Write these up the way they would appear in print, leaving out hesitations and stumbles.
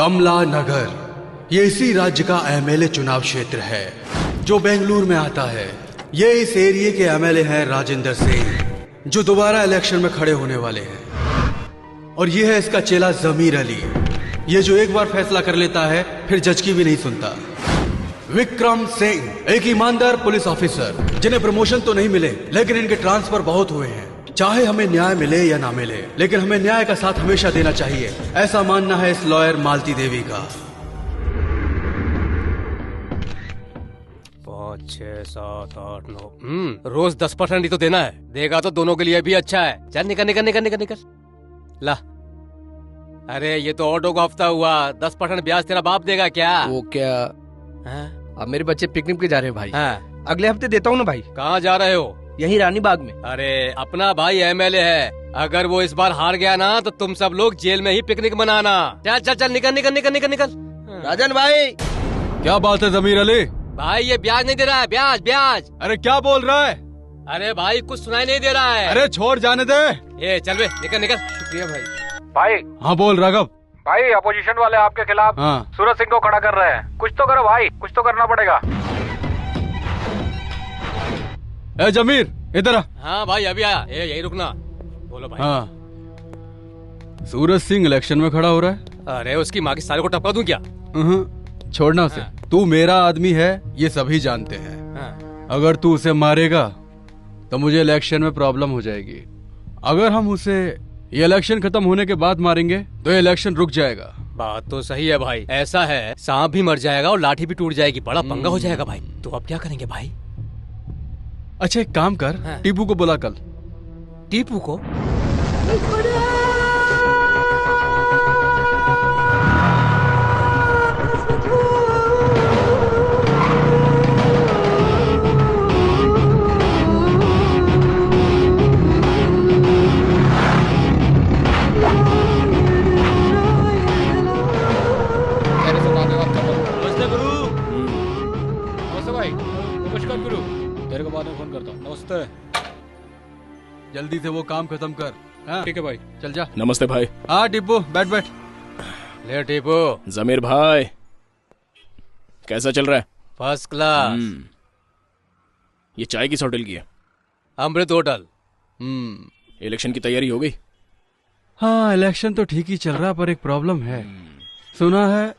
कमला नगर ये इसी राज्य का एमएलए चुनाव क्षेत्र है जो बेंगलुरु में आता है। ये इस एरिया के एमएलए हैं राजेंद्र सिंह, जो दोबारा इलेक्शन में खड़े होने वाले हैं। और ये है इसका चेला जमीर अली, ये जो एक बार फैसला कर लेता है फिर जज की भी नहीं सुनता। विक्रम सिंह, एक ईमानदार पुलिस ऑफिसर जिन्हें प्रमोशन तो नहीं मिले लेकिन इनके ट्रांसफर बहुत हुए हैं। चाहे हमें न्याय मिले या ना मिले, लेकिन हमें न्याय का साथ हमेशा देना चाहिए, ऐसा मानना है इस लॉयर मालती देवी का। 5, 6, 7, 8, 9 रोज 10% ही तो देना है। देगा तो दोनों के लिए भी अच्छा है। चल निकल निकल निकल निकल निकल। ला, अरे ये तो ऑटो का हफ्ता हुआ। 10% ब्याज तेरा बाप देगा क्या? वो क्या? अब मेरे बच्चे पिकनिक पे जा रहे हैं भाई। हाँ। अगले हफ्ते देता हूँ ना भाई। कहाँ जा रहे हो? यही रानी बाग में। अरे अपना भाई एमएलए है, अगर वो इस बार हार गया ना तो तुम सब लोग जेल में ही पिकनिक मनाना। चल चल चल निकल निकल निकल निकल निकल। राजन भाई, क्या बात है जमीर अली? भाई ये ब्याज नहीं दे रहा है, ब्याज ब्याज। अरे क्या बोल रहा है? अरे भाई कुछ सुनाई नहीं दे रहा है। अरे छोड़ जाने दे। ये चल बे, निकल निकल। शुक्रिया भाई। भाई। हाँ बोल राघव। भाई अपोजिशन वाले आपके खिलाफ सूरज सिंह को खड़ा कर रहे हैं। कुछ तो करो भाई, कुछ तो करना पड़ेगा। ए जमीर इधर आ। हाँ भाई अभी आया। यही रुकना। बोलो भाई। हाँ, सूरज सिंह इलेक्शन में खड़ा हो रहा है। अरे उसकी माँ की साले को टपका दूं क्या? छोड़ना उसे। तू मेरा आदमी है ये सभी जानते हैं। अगर तू उसे मारेगा तो मुझे इलेक्शन में प्रॉब्लम हो जाएगी। अगर हम उसे ये इलेक्शन खत्म होने के बाद मारेंगे तो ये इलेक्शन रुक जाएगा। बात तो सही है भाई। ऐसा है, सांप भी मर जाएगा और लाठी भी टूट जाएगी। बड़ा पंगा हो जाएगा भाई। तो अब क्या करेंगे भाई? अच्छा एक काम कर, टीपू को बुला कल। टीपू को? जल्दी से वो काम खत्म कर। ठीक है भाई, चल जा। नमस्ते भाई। हाँ टिप्पू बैठ बैठ। ले टीपू। जमीर भाई कैसा चल रहा है? First class. ये चाय किस होटल की है? अमृत होटल। इलेक्शन की तैयारी हो गई? हाँ इलेक्शन तो ठीक ही चल रहा, पर एक प्रॉब्लम है। सुना है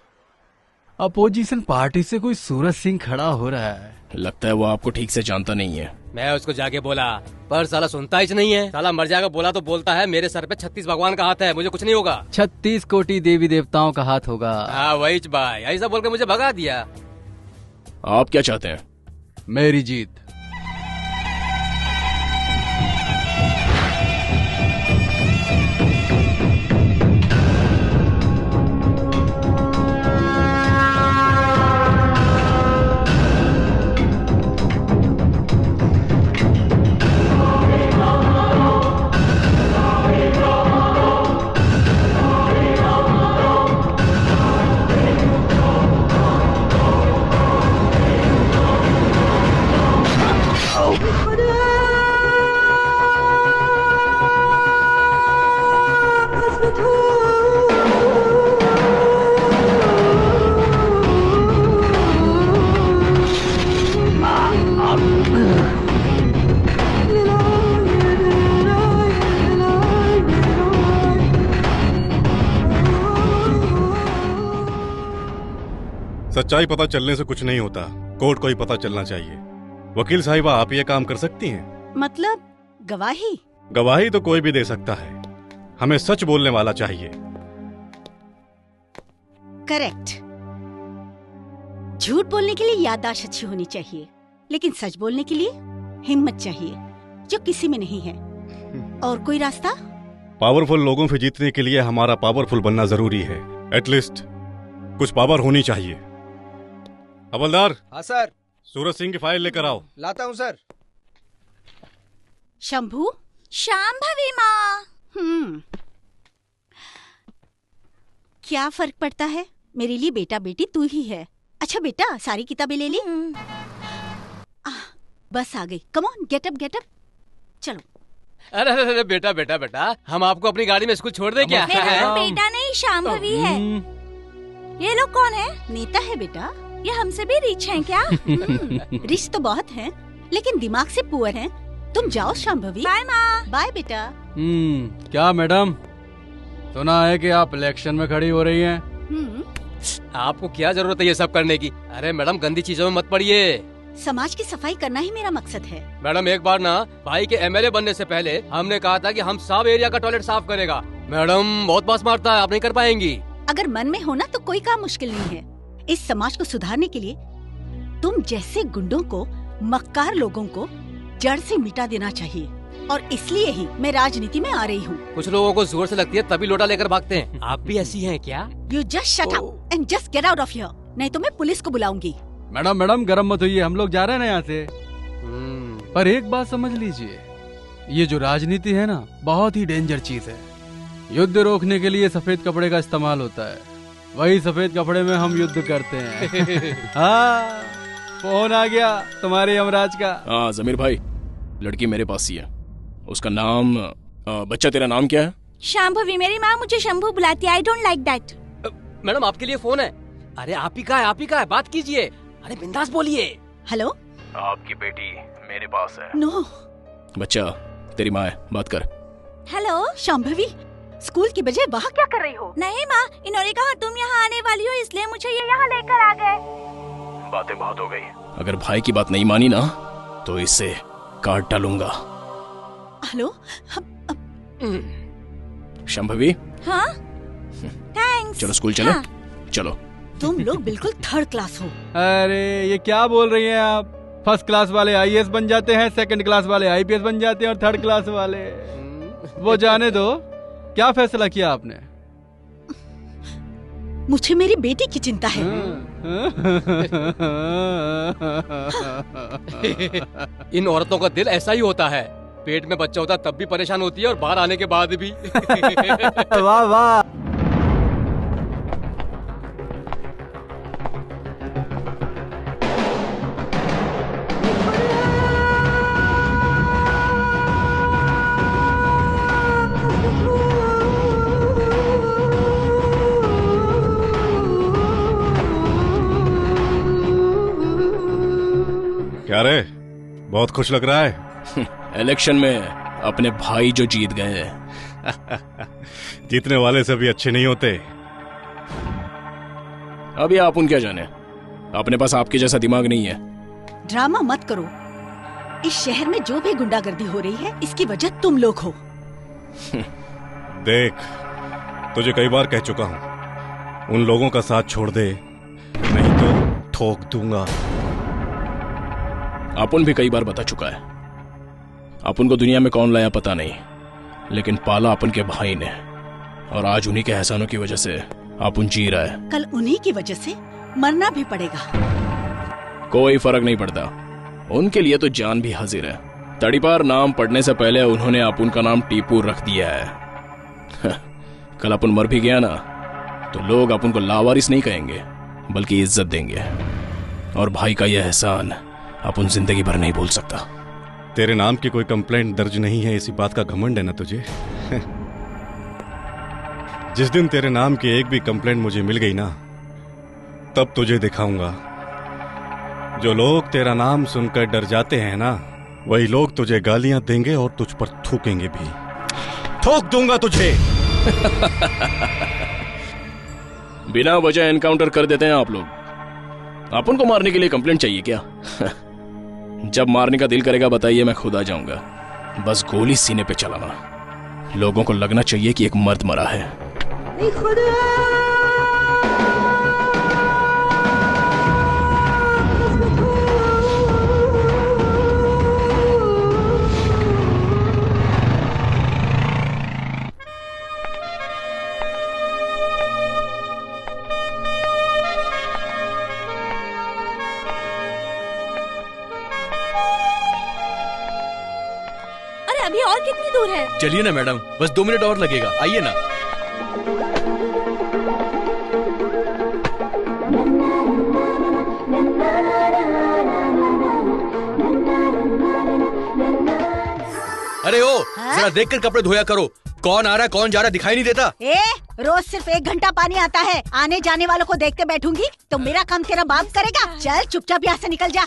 अपोजिशन पार्टी से कोई सूरज सिंह खड़ा हो रहा है। लगता है वो आपको ठीक से जानता नहीं है। मैं उसको जाके बोला पर साला सुनता ही नहीं है। साला मर जाएगा बोला तो बोलता है मेरे सर पे 36 भगवान का हाथ है, मुझे कुछ नहीं होगा। 36 कोटि देवी देवताओं का हाथ होगा। हाँ वही भाई, ऐसा बोल के मुझे भगा दिया। आप क्या चाहते हैं? मेरी जीत। सच्चाई पता चलने से कुछ नहीं होता, कोर्ट को ही पता चलना चाहिए। वकील साहिबा आप ये काम कर सकती हैं? मतलब गवाही? गवाही तो कोई भी दे सकता है, हमें सच बोलने वाला चाहिए। करेक्ट। झूठ बोलने के लिए याददाश्त अच्छी होनी चाहिए, लेकिन सच बोलने के लिए हिम्मत चाहिए, जो किसी में नहीं है। और कोई रास्ता? पावरफुल लोगों से जीतने के लिए हमारा पावरफुल बनना जरूरी है। एटलीस्ट कुछ पावर होनी चाहिए। हवलदार। हाँ सर। सूरज सिंह की फाइल लेकर आओ। लाता हूँ सर। शंभू। शांभवी माँ। क्या फर्क पड़ता है, मेरे लिए बेटा बेटी तू ही है। अच्छा बेटा सारी किताबें ले ली? बस आ गई। कम ऑन गेट अप चलो। अरे अरे बेटा बेटा बेटा, हम आपको अपनी गाड़ी में स्कूल छोड़ दे क्या? मेरा बेटा नहीं शांभवी है। ये लोग कौन है? नेता है बेटा। ये हमसे भी रिच हैं क्या? रिच तो बहुत हैं, लेकिन दिमाग से पुअर हैं। तुम जाओ शांभवी। बाय माँ। बाय बेटा। क्या मैडम, सुना है कि आप इलेक्शन में खड़ी हो रही हैं? आपको क्या जरूरत है ये सब करने की? अरे मैडम, गंदी चीजों में मत पड़िए। समाज की सफाई करना ही मेरा मकसद है। मैडम, एक बार ना भाई के एमएलए बनने से पहले हमने कहा था कि हम सब एरिया का टॉयलेट साफ करेगा। मैडम बहुत पास मारता है, आप नहीं कर पाएंगी। अगर मन में हो ना तो कोई काम मुश्किल नहीं है। इस समाज को सुधारने के लिए तुम जैसे गुंडों को, मक्कार लोगों को जड़ से मिटा देना चाहिए, और इसलिए ही मैं राजनीति में आ रही हूँ। कुछ लोगों को जोर से लगती है तभी लोटा लेकर भागते हैं। आप भी ऐसी हैं क्या? You just shut up and just get out of here, नहीं तो मैं पुलिस को बुलाऊंगी। मैडम गरम मत होइए, हम लोग जा रहे हैं ना यहाँ से। पर एक बात समझ लीजिए, ये जो राजनीति है ना, बहुत ही डेंजर चीज है। युद्ध रोकने के लिए सफेद कपड़े का इस्तेमाल होता है, वही सफेद कपड़े में हम युद्ध करते हैं। हाँ, फोन आ गया तुम्हारे यमराज का। हाँ जमीर भाई, लड़की मेरे पास ही है। उसका नाम बच्चा, तेरा नाम क्या है? शांभवी। मेरी माँ मुझे शंभू बुलाती है। I don't like that. Madam आपके लिए फोन है। अरे आप ही का है, आप ही का है, बात कीजिए। अरे बिंदास बोलिए। हेलो, आपकी बेटी मेरे पास है। नो। बच्चा, तेरी माँ है, बात कर। हेलो शांभवी, स्कूल की बजाय वहाँ क्या कर रही हो? नहीं माँ, इन्होंने कहा तुम यहाँ आने वाली हो, इसलिए मुझे ये यहाँ लेकर आ गए। बातें बहुत हो गई। अगर भाई की बात नहीं मानी ना तो इसे काट डालूंगा। हेलो, शंभवी। हाँ थैंक्स। चलो स्कूल चलो। हाँ। चलो। तुम लोग बिल्कुल थर्ड क्लास हो। अरे ये क्या बोल रही हैं आप? फर्स्ट क्लास वाले आईएएस बन जाते हैं, सेकंड क्लास वाले आईपीएस बन जाते हैं, और थर्ड क्लास वाले वो जाने दो। क्या फैसला किया आपने? मुझे मेरी बेटी की चिंता है। इन औरतों का दिल ऐसा ही होता है, पेट में बच्चा होता तब भी परेशान होती है और बाहर आने के बाद भी। वाह वाह। क्या रे, बहुत खुश लग रहा है? इलेक्शन में अपने भाई जो जीत गए। जीतने वाले से भी अच्छे नहीं होते। अभी आप उन क्या जाने, अपने पास आपके जैसा दिमाग नहीं है। ड्रामा मत करो। इस शहर में जो भी गुंडागर्दी हो रही है, इसकी वजह तुम लोग हो। देख, तुझे कई बार कह चुका हूं, उन लोगों का साथ छोड़ दे, नहीं तो ठोक दूंगा। अपुन भी कई बार बता चुका है। अपुन को दुनिया में कौन लाया पता नहीं, लेकिन पाला अपुन के भाई ने, और आज उन्हीं के एहसानों की वजह से अपुन जी रहा है। कल उन्हीं की वजह से मरना भी पड़ेगा। कोई फर्क नहीं पड़ता, उनके लिए तो जान भी हाजिर है। तड़ीपार नाम पढ़ने से पहले उन्होंने अपुन का नाम टीपू रख दिया है। कल अपुन मर भी गया ना तो लोग अपुन को लावारिस नहीं कहेंगे, बल्कि इज्जत देंगे। और भाई का यह एहसान अपुन जिंदगी भर नहीं भूल सकता। तेरे नाम की कोई कंप्लेंट दर्ज नहीं है, इसी बात का घमंड है ना तुझे? जिस दिन तेरे नाम की एक भी कंप्लेंट मुझे मिल गई ना, तब तुझे दिखाऊंगा। जो लोग तेरा नाम सुनकर डर जाते हैं ना, वही लोग तुझे गालियां देंगे और तुझ पर थूकेंगे भी। ठोक दूंगा तुझे। बिना वजह एनकाउंटर कर देते हैं आप लोग। अपन को मारने के लिए कंप्लेंट चाहिए क्या? जब मारने का दिल करेगा बताइए, मैं खुद आ जाऊंगा। बस गोली सीने पे चलाना, लोगों को लगना चाहिए कि एक मर्द मरा है। अभी और कितनी दूर है? चलिए ना मैडम, बस 2 मिनट और लगेगा, आइए ना। हाँ? अरे ओ जरा देखकर कपड़े धोया करो। कौन आ रहा है कौन जा रहा है दिखाई नहीं देता। रोज सिर्फ 1 घंटा पानी आता है, आने जाने वालों को देखते बैठूंगी तो मेरा काम तेरा बाप करेगा। चल चुपचाप यहाँ से निकल जा।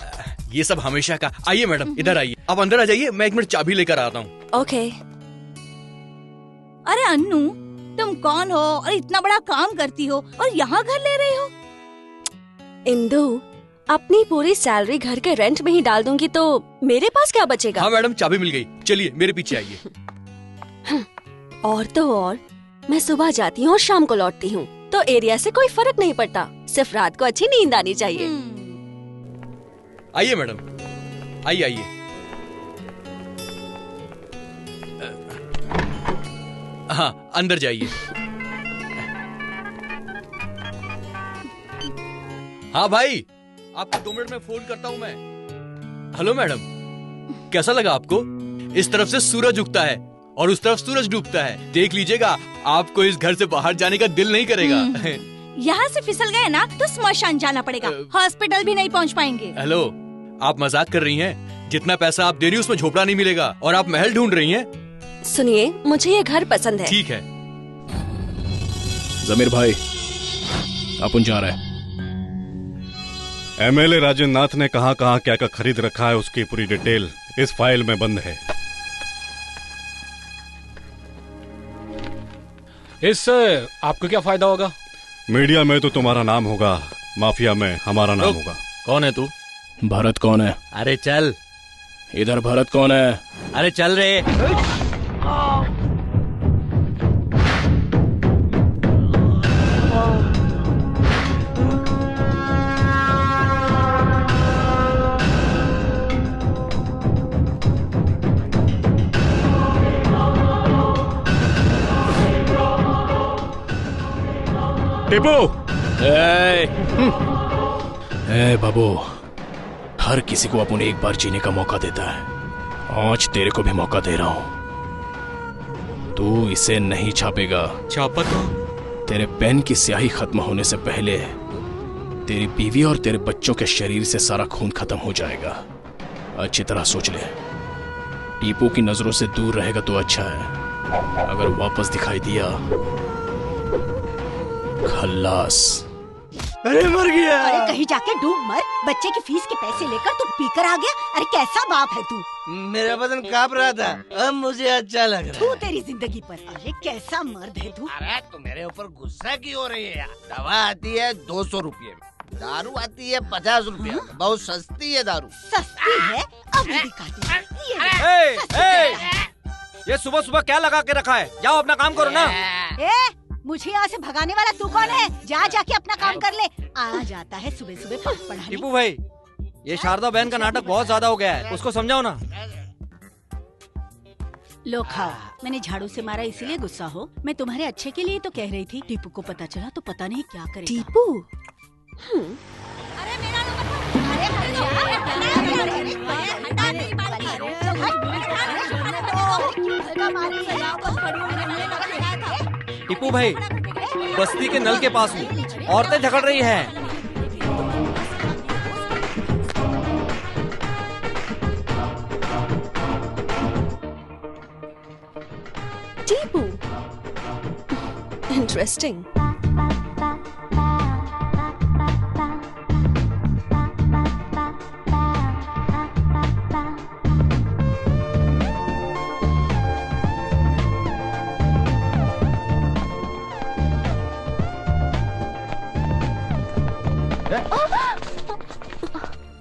ये सब हमेशा का। आइए मैडम इधर आइए, आप अंदर आ जाइए, मैं 1 मिनट चाबी लेकर आता हूँ। ओके। अरे अन्नू, तुम कौन हो और इतना बड़ा काम करती हो और यहाँ घर ले रही हो? इंदु, अपनी पूरी सैलरी घर के रेंट में ही डाल दूंगी तो मेरे पास क्या बचेगा? हाँ मैडम, चाबी मिल गई। चलिए मेरे पीछे आइए। और तो और मैं सुबह जाती हूँ और शाम को लौटती हूँ, तो एरिया से कोई फर्क नहीं पड़ता, सिर्फ रात को अच्छी नींद आनी चाहिए। आइए मैडम, आइए आइए। हाँ अंदर जाइए। हाँ भाई, आपको 2 मिनट में फोन करता हूँ मैं। हेलो मैडम, कैसा लगा आपको? इस तरफ से सूरज उगता है और उस तरफ सूरज डूबता है। देख लीजिएगा, आपको इस घर से बाहर जाने का दिल नहीं करेगा। यहाँ से फिसल गए ना तो स्मशान जाना पड़ेगा, हॉस्पिटल भी नहीं पहुँच पाएंगे। हेलो, आप मजाक कर रही हैं? जितना पैसा आप दे रही हैं उसमें झोपड़ा नहीं मिलेगा और आप महल ढूंढ रही हैं। सुनिए, मुझे ये घर पसंद है। ठीक है। जमीर भाई, अपन जा रहे हैं। एमएलए राजेंद्र नाथ ने कहां कहां क्या क्या खरीद रखा है उसकी पूरी डिटेल इस फाइल में बंद है। इससे आपको क्या फायदा होगा? मीडिया में तो तुम्हारा नाम होगा, माफिया में हमारा नाम होगा। कौन है तू? भरत कौन है? अरे चल इधर। भरत कौन है? अरे चल रे। टीपू! ए बाबू, हर किसी को अपन एक बार जीने का मौका देता है। आज तेरे को भी मौका दे रहा हूं। तू इसे नहीं छापेगा। छापा तो? तेरे पेन की स्याही खत्म होने से पहले तेरी बीवी और तेरे बच्चों के शरीर से सारा खून खत्म हो जाएगा। अच्छी तरह सोच ले। टीपू की नजरों से दूर रहेगा तो अच्छा है, अगर वापस दिखाई दिया खल्लास। अरे मर गया। अरे कहीं जाके डूब मर, बच्चे की फीस के पैसे लेकर तू पीकर आ गया। अरे कैसा बाप है तू? मेरा बदन कांप रहा था, अब मुझे अच्छा लग रहा है। तू तेरी जिंदगी पर। अरे कैसा मर्द है तू। अरे तू मेरे ऊपर गुस्सा क्यों हो रही है यार? दवा आती है 200 रुपये में, दारू आती है 50 रुपये में। बहुत सस्ती है दारू। सस्ती है? अब दिखाती हूँ। ये सुबह सुबह क्या लगा के रखा है? जाओ अपना काम करो ना। मुझे यहाँ से भगाने वाला तू कौन है? जा जाके अपना काम कर ले। आ जाता है सुबह सुबह पाठ पढ़ाने। टीपू भाई, ये शारदा बहन का नाटक बहुत ज्यादा हो गया है, उसको समझाओ ना। लो खाओ। मैंने झाड़ू से मारा इसीलिए गुस्सा हो? मैं तुम्हारे अच्छे के लिए तो कह रही थी। टीपू को पता चला तो पता नहीं क्या करे। टीपू? अरे मेरा टीपू भाई, बस्ती के नल के पास हूँ, औरतें झगड़ रही हैं। टीपू? इंटरेस्टिंग।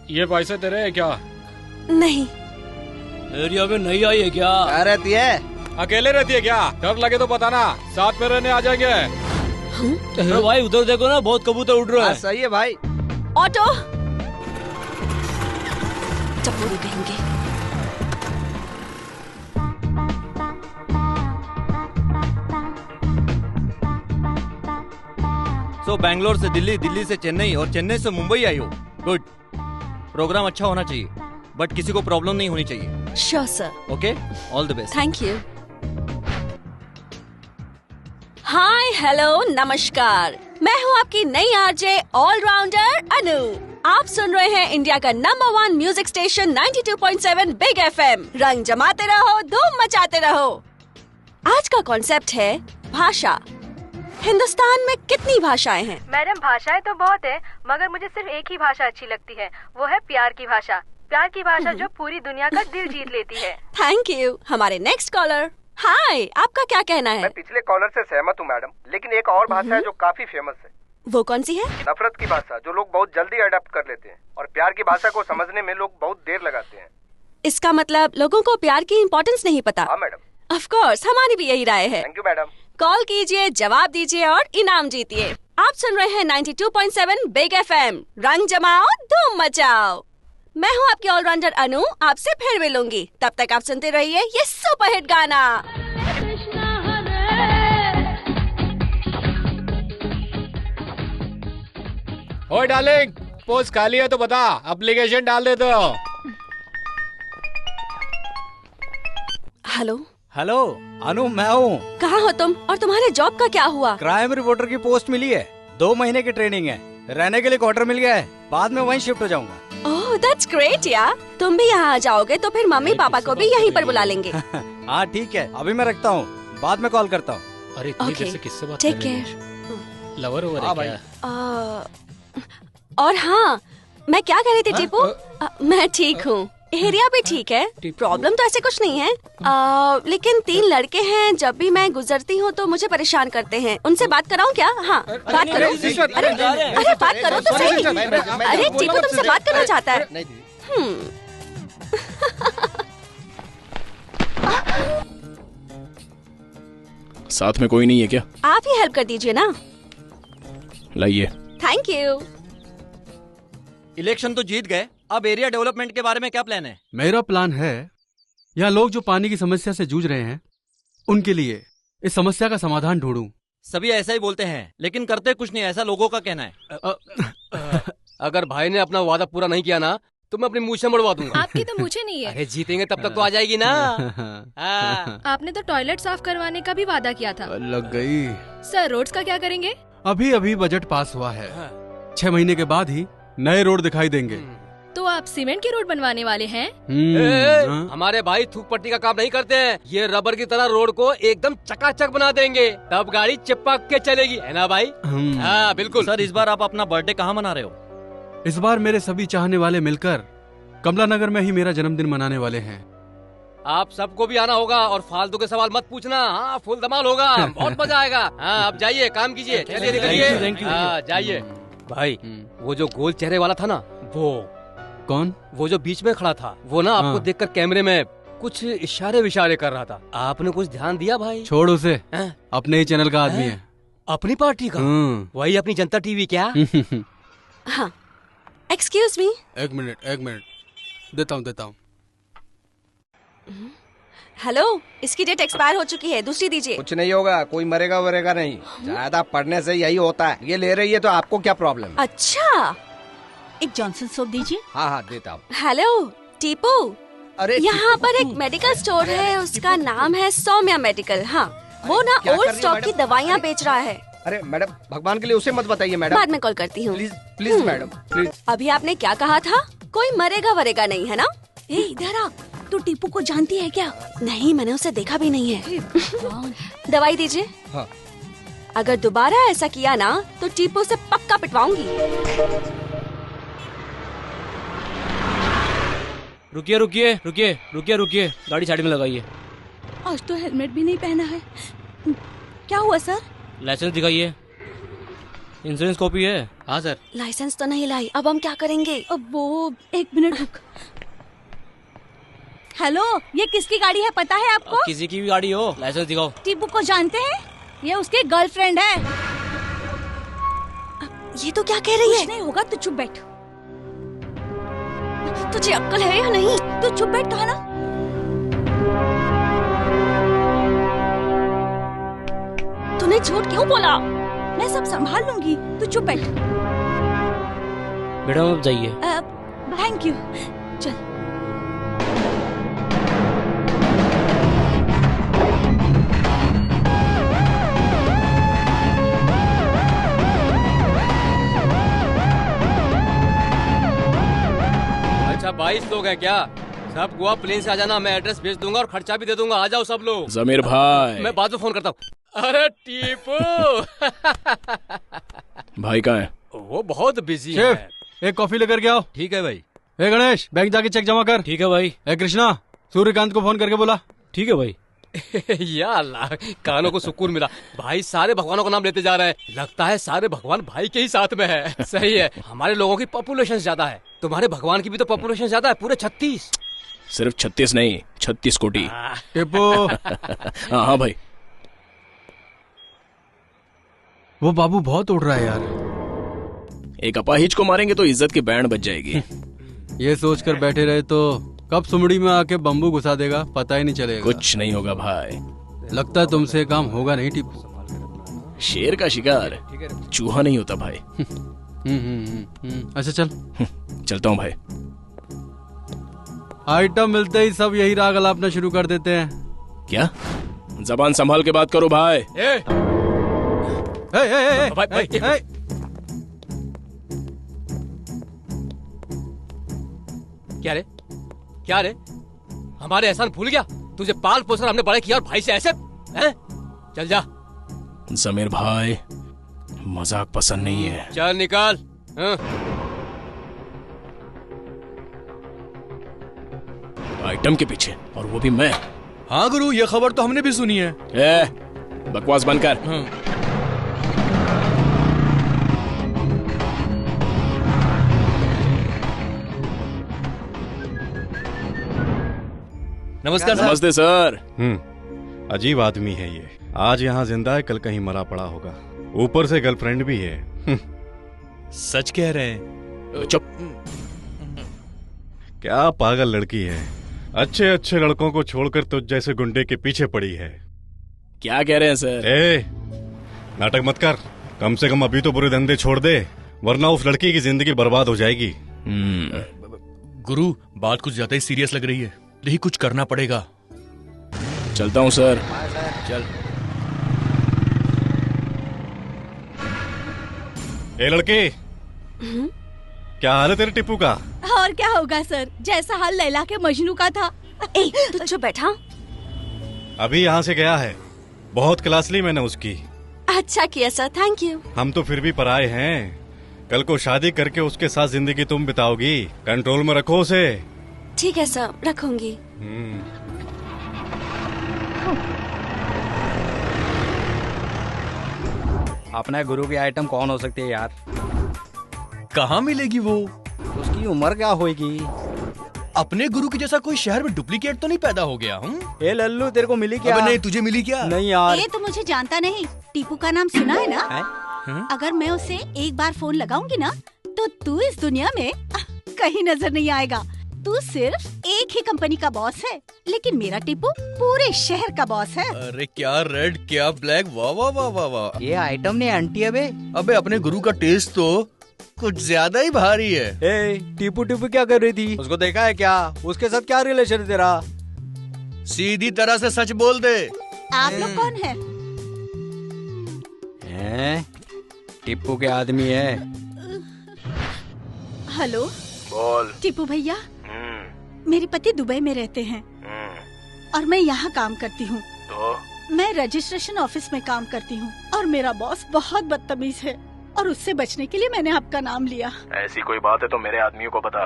ये पैसे तेरे है क्या? नहीं। एरिया में नहीं आई है क्या? क्या रहती है? अकेले रहती है क्या? डर लगे तो बताना, साथ में रहने आ जाएंगे। तो भाई उधर देखो ना, बहुत कबूतर उड़ रहे हैं। सही है भाई। ऑटो! चप्पू कहेंगे। सो बैंगलोर से दिल्ली, दिल्ली से चेन्नई और चेन्नई से मुंबई आई हो। गुड। प्रोग्राम अच्छा होना चाहिए, बट किसी को प्रॉब्लम नहीं होनी चाहिए। Sure sir. Okay, all the best. Thank you. Hi, hello, नमस्कार। मैं हूँ आपकी नई आरजे ऑलराउंडर अनु। आप सुन रहे हैं इंडिया का number 1 music station 92.7 big FM। रंग जमाते रहो, धूम मचाते रहो। आज का कॉन्सेप्ट है भाषा। हिंदुस्तान में कितनी भाषाएं हैं? मैडम भाषाएं तो बहुत है, मगर मुझे सिर्फ एक ही भाषा अच्छी लगती है, वो है प्यार की भाषा। प्यार की भाषा जो पूरी दुनिया का दिल जीत लेती है। Thank you. हमारे नेक्स्ट कॉलर। हाय, आपका क्या कहना है? मैं पिछले कॉलर से सहमत हूँ मैडम, लेकिन एक और भाषा है जो काफी फेमस है। वो कौन सी है? नफरत की भाषा, जो लोग बहुत जल्दी अडॉप्ट कर लेते हैं, और प्यार की भाषा को समझने में लोग बहुत देर लगाते हैं। इसका मतलब लोगों को प्यार की इम्पोर्टेंस नहीं पता। हाँ मैडम। ऑफ कोर्स, हमारी भी यही राय है। Thank you madam. कॉल कीजिए, जवाब दीजिए और इनाम जीतिए। आप सुन रहे हैं 92.7 बिग FM। रंग जमाओ, धूम मचाओ। मैं हूँ आपकी ऑलराउंडर अनु, आपसे फिर मिलूंगी। तब तक आप सुनते रहिए ये सुपरहिट गाना। ओए डार्लिंग, पोस्ट खाली है तो बता, एप्लीकेशन डाल दे तो। हेलो हेलो अनु, मैं हूँ। कहाँ हो तुम और तुम्हारे जॉब का क्या हुआ? क्राइम रिपोर्टर की पोस्ट मिली है, 2 महीने की ट्रेनिंग है, रहने के लिए क्वार्टर मिल गया है, बाद में वहीं शिफ्ट हो जाऊंगा। ओह दैट्स ग्रेट यार। तुम भी यहाँ आ जाओगे तो फिर मम्मी पापा को भी यहीं पर बुला लेंगे। हाँ ठीक है, अभी मैं रखता हूँ, बाद में कॉल करता हूँ। अरे इतनी देर से किससे बात टेक कर रही केयर। लवर ओवर है क्या? और हाँ, मैं क्या कह रही थी टीपू? मैं ठीक हूँ, एरिया भी ठीक है, प्रॉब्लम तो ऐसे कुछ नहीं है। लेकिन 3 लड़के हैं, जब भी मैं गुजरती हूँ तो मुझे परेशान करते हैं। उनसे बात कराऊँ क्या? हाँ बात करो। अरे बात करो तो सही। अरे टीपू तुमसे बात करना चाहता है। साथ में कोई नहीं है क्या? आप ही हेल्प कर दीजिए ना। लाइए। Thank you. इलेक्शन तो जीत गए, अब एरिया डेवलपमेंट के बारे में क्या प्लान है? मेरा प्लान है, यहाँ लोग जो पानी की समस्या से जूझ रहे हैं उनके लिए इस समस्या का समाधान ढूंढूं। सभी ऐसा ही बोलते हैं, लेकिन करते कुछ नहीं, ऐसा लोगों का कहना है। अगर भाई ने अपना वादा पूरा नहीं किया ना तो मैं अपनी मूछें मड़वा दूंगा। आपकी तो मुझे नहीं है। अरे जीतेंगे तब तक तो आ जाएगी ना। आपने तो टॉयलेट साफ करवाने का भी वादा किया था। लग गई। सर रोड्स का क्या करेंगे? अभी अभी बजट पास हुआ है, 6 महीने के बाद ही नए रोड दिखाई देंगे। तो आप सीमेंट की रोड बनवाने वाले हैं? हमारे भाई थूक पट्टी का काम नहीं करते हैं, ये रबर की तरह रोड को एकदम चकाचक बना देंगे, तब गाड़ी चिपक के चलेगी, है ना भाई? हाँ बिल्कुल। सर इस बार आप अपना बर्थडे कहाँ मना रहे हो? इस बार मेरे सभी चाहने वाले मिलकर कमला नगर में ही मेरा जन्मदिन मनाने वाले हैं। आप सबको भी आना होगा और फालतू के सवाल मत पूछना। हाँ फुल धमाल होगा, बहुत मजा आएगा। हाँ अब जाइए, काम कीजिए, चलिए निकलिए। हाँ जाइए। भाई वो जो गोल चेहरे वाला था ना, वो कौन? वो जो बीच में खड़ा था, वो ना आपको देखकर कैमरे में कुछ इशारे विशारे कर रहा था। आपने कुछ ध्यान दिया भाई? छोड़ उसे, अपने ही चैनल का आदमी है। अपनी पार्टी का? वही अपनी जनता टीवी क्या? हाँ एक्सक्यूज मी। एक मिनट देता हूँ। हेलो, इसकी डेट एक्सपायर हो चुकी है, दूसरी दीजिए। कुछ नहीं होगा, कोई मरेगा वरेगा नहीं, ज्यादा पढ़ने से यही होता है। ये ले रही है तो आपको क्या प्रॉब्लम? अच्छा, एक जॉनसन सोप दीजिए। हाँ देता हूँ। हेलो टीपू, अरे यहाँ पर एक मेडिकल स्टोर है, उसका नाम है सौम्या मेडिकल। हाँ वो ना ओल्ड स्टॉक की दवाइयाँ बेच रहा है। अरे मैडम भगवान के लिए उसे मत बताइए मैडम। बाद में कॉल करती हूँ। Please madam please. अभी आपने क्या कहा था? कोई मरेगा वरेगा नहीं, है ना? ए इधर आ, तू टीपू को जानती है क्या? नहीं, मैंने उसे देखा भी नहीं है। दवाई दीजिए। हाँ। अगर दोबारा ऐसा किया ना तो टीपू से पक्का पिटवाऊंगी। रुकिए, गाड़ी साइड में लगाइए। आज तो हेलमेट भी नहीं पहना है, क्या हुआ सर? लाइसेंस दिखाइए। इंश्योरेंस कॉपी है? हाँ सर। लाइसेंस तो नहीं लाई, अब हम क्या करेंगे? अब वो 1 मिनट रुक। हेलो, ये किसकी गाड़ी है पता है आपको? किसी की भी गाड़ी हो, लाइसेंस दिखाओ। टीपू को जानते हैं? ये उसकी गर्लफ्रेंड है। ये तो क्या कह रही है? कुछ नहीं होगा, तू चुप बैठ। तुझे अक्ल है या नहीं? तू चुप बैठ, कहा ना। तूने झूठ क्यों बोला? मैं सब संभाल लूंगी, तू चुप बैठ। मैडम अब जाइए। Thank you. चल। 22 लोग हैं क्या? सब गोवा प्लेन से आ जाना, मैं एड्रेस भेज दूंगा और खर्चा भी दे दूंगा। आ जाओ सब लोग। जमीर भाई, मैं बाद में फोन करता हूँ। अरे टीपू भाई कहाँ है? वो बहुत बिजी शेफ, है। एक कॉफी लेकर के आओ। ठीक है भाई। ए गणेश, बैंक जाके चेक जमा कर। ठीक है भाई। ए कृष्णा, सूर्यकांत को फोन करके बोला। ठीक है भाई। या अल्लाह, कानों को सुकून मिला। भाई सारे भगवानों का नाम लेते जा रहे हैं। लगता है सारे भगवान भाई के ही साथ में है। सही है, हमारे लोगों की पॉपुलेशन ज्यादा है, तुम्हारे भगवान की भी तो पॉपुलेशन ज्यादा है, पूरे 36। सिर्फ 36 नहीं, 36 कोटी। टिप्पू। हाँ भाई। वो बाबू बहुत उड़ रहा है यार। एक अपाहिज को मारेंगे तो इज्जत की बैंड बच जाएगी। ये सोचकर बैठे रहे तो कब सुमड़ी में आके बम्बू घुसा देगा पता ही नहीं चलेगा। कुछ नहीं होगा भाई। लगता है तुमसे काम होगा नहीं टिप्पू। शेर का शिकार चूहा नहीं होता भाई। अच्छा चल। चलता हूँ भाई। आइटम मिलते ही सब यही राग अलापना शुरू कर देते हैं। क्या? जबान संभाल के बात करो भाई। भाई क्या रे, क्या रे, हमारे एहसान भूल गया? तुझे पाल पोसकर हमने बड़े किया और भाई से ऐसे हैं? चल जा। जमीर भाई, मजाक पसंद नहीं है। चल निकाल। आइटम के पीछे, और वो भी मैं। हाँ गुरु, ये खबर तो हमने भी सुनी है। बकवास बंद कर। नमस्कार सर। नमस्ते सर। अजीब आदमी है ये। आज यहाँ जिंदा है, कल कहीं मरा पड़ा होगा। ऊपर से गर्लफ्रेंड भी है। सच कह रहे हैं। चुप। क्या पागल लड़की है। अच्छे अच्छे लड़कों को छोड़कर तुझ जैसे गुंडे के पीछे पड़ी है। क्या कह रहे हैं सर? नाटक मत कर। कम से कम अभी तो बुरे धंधे छोड़ दे, वरना उस लड़की की जिंदगी बर्बाद हो जाएगी। गुरु, बात कुछ ज्यादा ही सीरियस लग रही है, यही कुछ करना पड़ेगा। चलता हूँ सर। चल। ए लड़के, क्या हाल है तेरे टिप्पू का? और क्या होगा सर, जैसा हाल लैला के मजनू का था। तू चुप बैठा। अभी यहाँ से गया है। बहुत क्लास ली मैंने उसकी। अच्छा किया सर, थैंक यू। हम तो फिर भी पराए हैं। कल को शादी करके उसके साथ जिंदगी तुम बिताओगी। कंट्रोल में रखो उसे। ठीक है सर, रखूंगी। अपना गुरु की आइटम कौन हो सकती है यार? कहाँ मिलेगी वो? उसकी उम्र क्या होगी? अपने गुरु के जैसा कोई शहर में डुप्लीकेट तो नहीं पैदा हो गया? ए लल्लू, तेरे को मिली क्या? अबे नहीं, तुझे मिली क्या? नहीं यार। ये तो मुझे जानता नहीं। टीपू का नाम सुना है ना? अगर मैं उसे एक बार फोन लगाऊंगी ना, तो तू इस दुनिया में कहीं नजर नहीं आएगा। तू सिर्फ एक ही कंपनी का बॉस है, लेकिन मेरा टिप्पू पूरे शहर का बॉस है। अरे क्या रेड, क्या ब्लैक, वाह वाह वाह वाह वाह। ये आइटम नहीं आंटी है बे। अबे अपने गुरु का टेस्ट तो कुछ ज्यादा ही भारी है। टिप्पू टिप्पू क्या कर रही थी? उसको देखा है क्या? उसके साथ क्या रिलेशन है तेरा? सीधी तरह से सच बोल दे। आप लोग कौन है? टिप्पू के आदमी है। हेलो बोल। टिप्पू भैया, मेरे पति दुबई में रहते हैं और मैं यहाँ काम करती हूँ। तो? मैं रजिस्ट्रेशन ऑफिस में काम करती हूँ और मेरा बॉस बहुत बदतमीज है और उससे बचने के लिए मैंने आपका नाम लिया। ऐसी कोई बात है तो मेरे आदमियों को बता।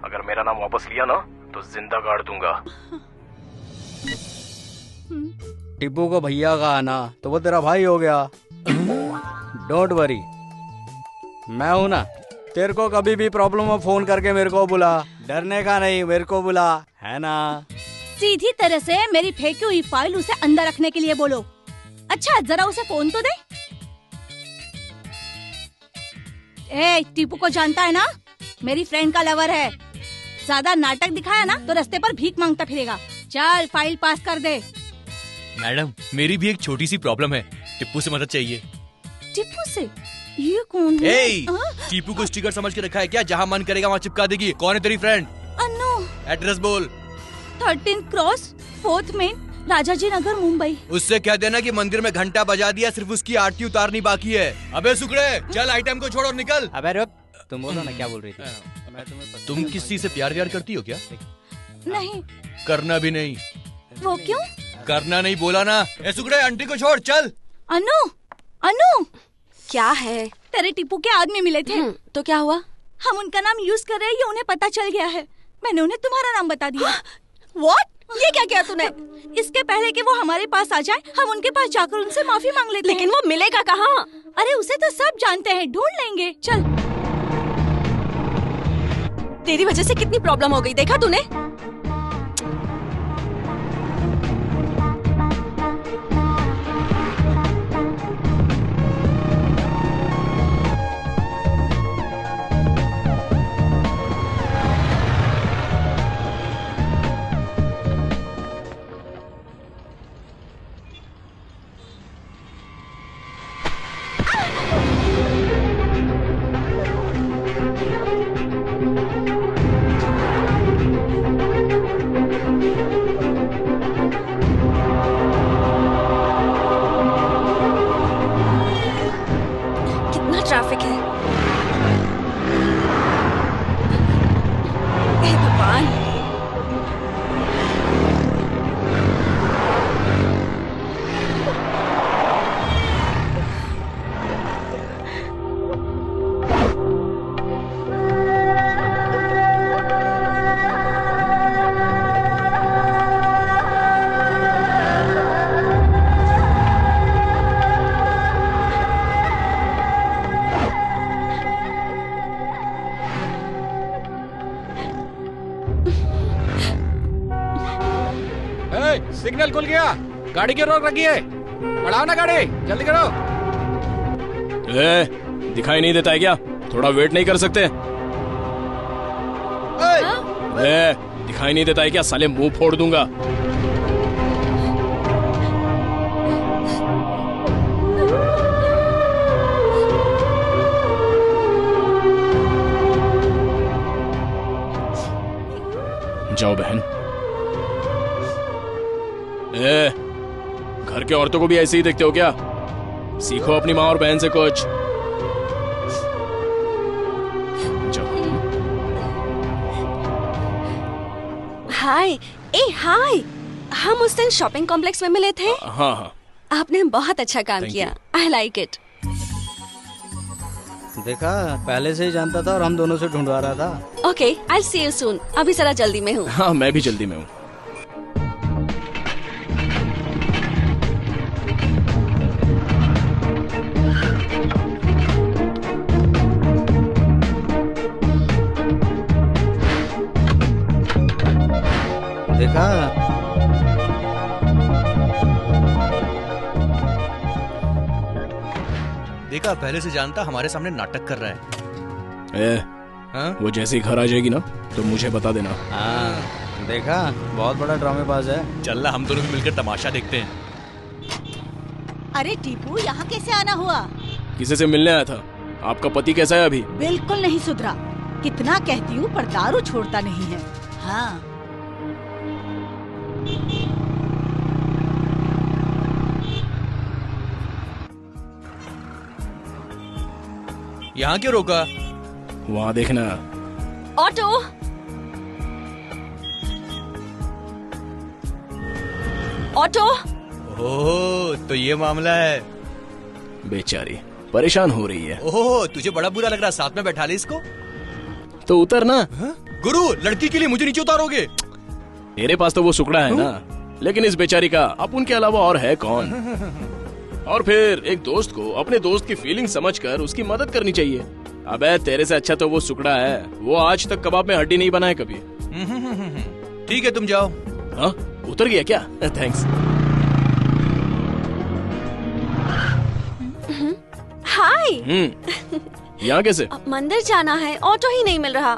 अगर मेरा नाम वापस लिया ना तो जिंदा गाड़ दूंगा। टिप्पू को भैया का आना तो वो तेरा भाई हो गया। डोंट वरी, मैं हूँ ना। तेरे को कभी भी प्रॉब्लम हो फोन करके मेरे को बुला। डरने का नहीं, मेरे को बुला, है ना? सीधी तरह से मेरी फेंकी हुई फाइल उसे अंदर रखने के लिए बोलो। अच्छा जरा उसे फोन तो दे। टीपू को जानता है ना, मेरी फ्रेंड का लवर है। ज्यादा नाटक दिखाया ना तो रास्ते पर भीख मांगता फिरेगा। चल फाइल पास कर दे। मैडम, मेरी भी एक छोटी सी प्रॉब्लम है, टिप्पू से मदद चाहिए। टिप्पू से? ये कौन है? टीपू को स्टिकर समझ के रखा है क्या? जहाँ मन करेगा वहाँ चिपका देगी। कौन है तेरी फ्रेंड? अनु। एड्रेस बोल। 13 क्रॉस 4th मेन, राजाजी नगर, मुंबई। उससे कह देना कि मंदिर में घंटा बजा दिया, सिर्फ उसकी आरती उतारनी बाकी है। अबे सुकड़े, चल आइटम को छोड़ और निकल। अबे रुक, तुम बोलो ना क्या बोल रही थी? तुम किसी से प्यार व्यार करती हो क्या? नहीं। करना भी नहीं। वो क्यों? करना नहीं बोला ना। ए सुगड़े, आंटी को छोड़, चल। अनु, अनु, क्या है? तेरे टीपू के आदमी मिले थे। तो क्या हुआ? हम उनका नाम यूज कर रहे हैं, ये उन्हें पता चल गया है। मैंने उन्हें तुम्हारा नाम बता दिया। What? ये क्या किया तूने? इसके पहले कि वो हमारे पास आ जाए, हम उनके पास जाकर उनसे माफी मांग लेते हैं। लेकिन वो मिलेगा कहाँ? अरे उसे तो सब जानते हैं, ढूंढ लेंगे। चल। तेरी वजह से कितनी प्रॉब्लम हो गई, देखा तूने? ट्रैफिक है। हे भगवान। सिग्नल खुल गया, गाड़ी की रोक रखी है, बढ़ाओ ना गाड़ी, जल्दी करो। दिखाई नहीं देता है क्या? थोड़ा वेट नहीं कर सकते? दिखाई नहीं देता है क्या? साले मुंह फोड़ दूंगा। जाओ बहन। घर के औरतों को भी ऐसे ही देखते हो क्या? सीखो अपनी माँ और बहन से कुछ। हाय। हाय, हम उस दिन शॉपिंग कॉम्प्लेक्स में मिले थे। हाँ हाँ। आपने बहुत अच्छा काम किया। I like it. देखा, पहले से ही जानता था और हम दोनों से ढूंढवा रहा था। Okay, I see you soon. अभी जरा जल्दी में हूँ। हाँ, मैं भी जल्दी में हूँ। देखा, देखा, पहले से जानता, हमारे सामने नाटक कर रहा है। वो जैसे ही घर आ जाएगी ना तो मुझे बता देना। हाँ, देखा, बहुत बड़ा ड्रामेबाज है। चल हम दोनों भी मिलकर तमाशा देखते हैं। अरे टीपू, यहाँ कैसे आना हुआ? किसी से मिलने आया था। आपका पति कैसा है अभी? बिल्कुल नहीं सुधरा। कितना कहती हूँ पर दारू छोड़ता नहीं है। हाँ। यहाँ क्यों रोका? वहाँ देखना। ऑटो। ऑटो। ओह, तो ये मामला है। बेचारी परेशान हो रही है। ओह, तुझे बड़ा बुरा लग रहा, साथ में बैठा ले इसको। तो उतर ना। गुरु, लड़की के लिए मुझे नीचे उतारोगे? तेरे पास तो वो सुकड़ा है ना, लेकिन इस बेचारी का अपन के अलावा और है कौन? और फिर एक दोस्त को अपने दोस्त की फीलिंग समझकर उसकी मदद करनी चाहिए। अबे तेरे से अच्छा तो वो सुकड़ा है। वो आज तक कबाब में हड्डी नहीं बनाए कभी। ठीक है, तुम जाओ। हाँ, उतर गया क्या? थैंक्स। हाय। यहाँ कैसे? मंदिर जाना है, ऑटो ही नहीं मिल रहा।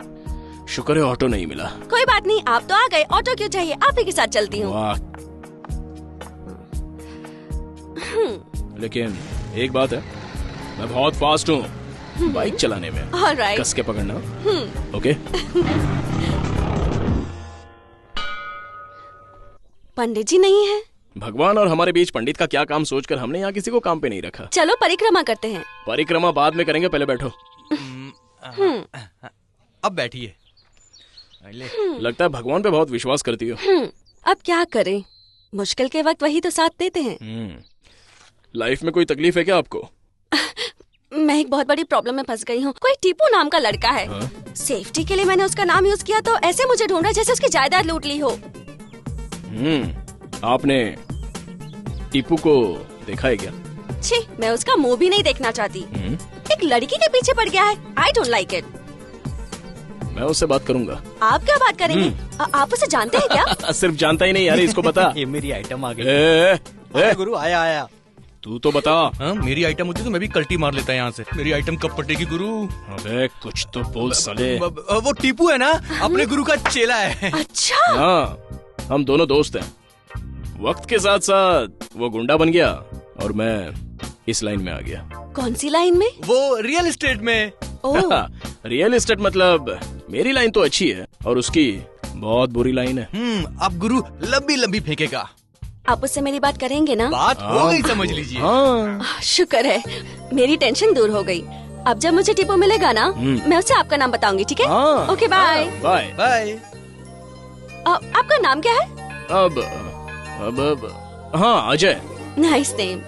शुक्र है ऑटो नहीं मिला। कोई बात नहीं, आप तो आ गए, ऑटो क्यों चाहिए? आप ही के साथ चलती हूँ। लेकिन एक बात है, मैं बहुत फास्ट हूँ बाइक चलाने में। Alright. कस के पकड़ना। ओके। पंडित जी नहीं है। भगवान और हमारे बीच पंडित का क्या काम सोचकर हमने यहाँ किसी को काम पे नहीं रखा। चलो परिक्रमा करते हैं। परिक्रमा बाद में करेंगे, पहले बैठो। अब बैठिए। लगता है भगवान पे बहुत विश्वास करती हो। अब क्या करें, मुश्किल के वक्त वही तो साथ देते हैं। लाइफ में कोई तकलीफ है क्या आपको? मैं एक बहुत बड़ी प्रॉब्लम में फंस गई हूँ। कोई टीपू नाम का लड़का है। सेफ्टी के लिए मैंने उसका नाम यूज किया तो ऐसे मुझे ढूंढ रहा है जैसे उसकी जायदाद लूट ली हो। आपने टीपू को देखा है क्या? छी, मैं उसका मुंह भी नहीं देखना चाहती। एक लड़की के पीछे पड़ गया है। I don't like it. मैं उससे बात करूंगा। आप क्या बात करेंगे? आप उसे जानते हैं क्या? सिर्फ जानता ही नहीं यार, इसको बता। ये मेरी आइटम आ गई। गुरु आया। तू तो बता। मेरी आइटम होती तो मैं भी कल्टी मार लेता यहाँ से। मेरी आइटम कब पटेगी गुरु? अबे कुछ तो बोल साले। वो टीपू है ना, अपने गुरु का चेला है। अच्छा। हाँ, हम दोनों दोस्त हैं। वक्त के साथ साथ वो गुंडा बन गया और मैं इस लाइन में आ गया। कौन सी लाइन में? वो रियल एस्टेट में। रियल एस्टेट मतलब मेरी लाइन तो अच्छी है और उसकी बहुत बुरी लाइन है। अब गुरु लंबी लंबी फेंकेगा। आप उससे मेरी बात करेंगे ना? बात हो गई, समझ लीजिए। शुक्र है, मेरी टेंशन दूर हो गई। अब जब मुझे टीपू मिलेगा ना, मैं उसे आपका नाम बताऊंगी, ठीक है? Okay, bye bye bye. आपका नाम क्या है? अब हाँ, अजय। Nice name.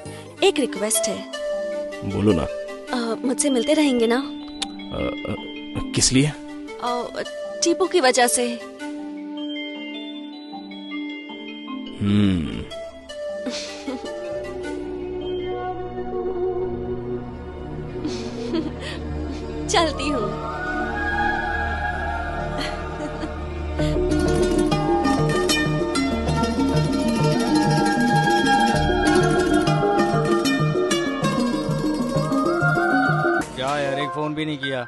एक रिक्वेस्ट है। बोलो ना। मुझसे मिलते रहेंगे ना? किस लिए? टीपू की वजह से। चलती हूँ। क्या यार, एक फोन भी नहीं किया।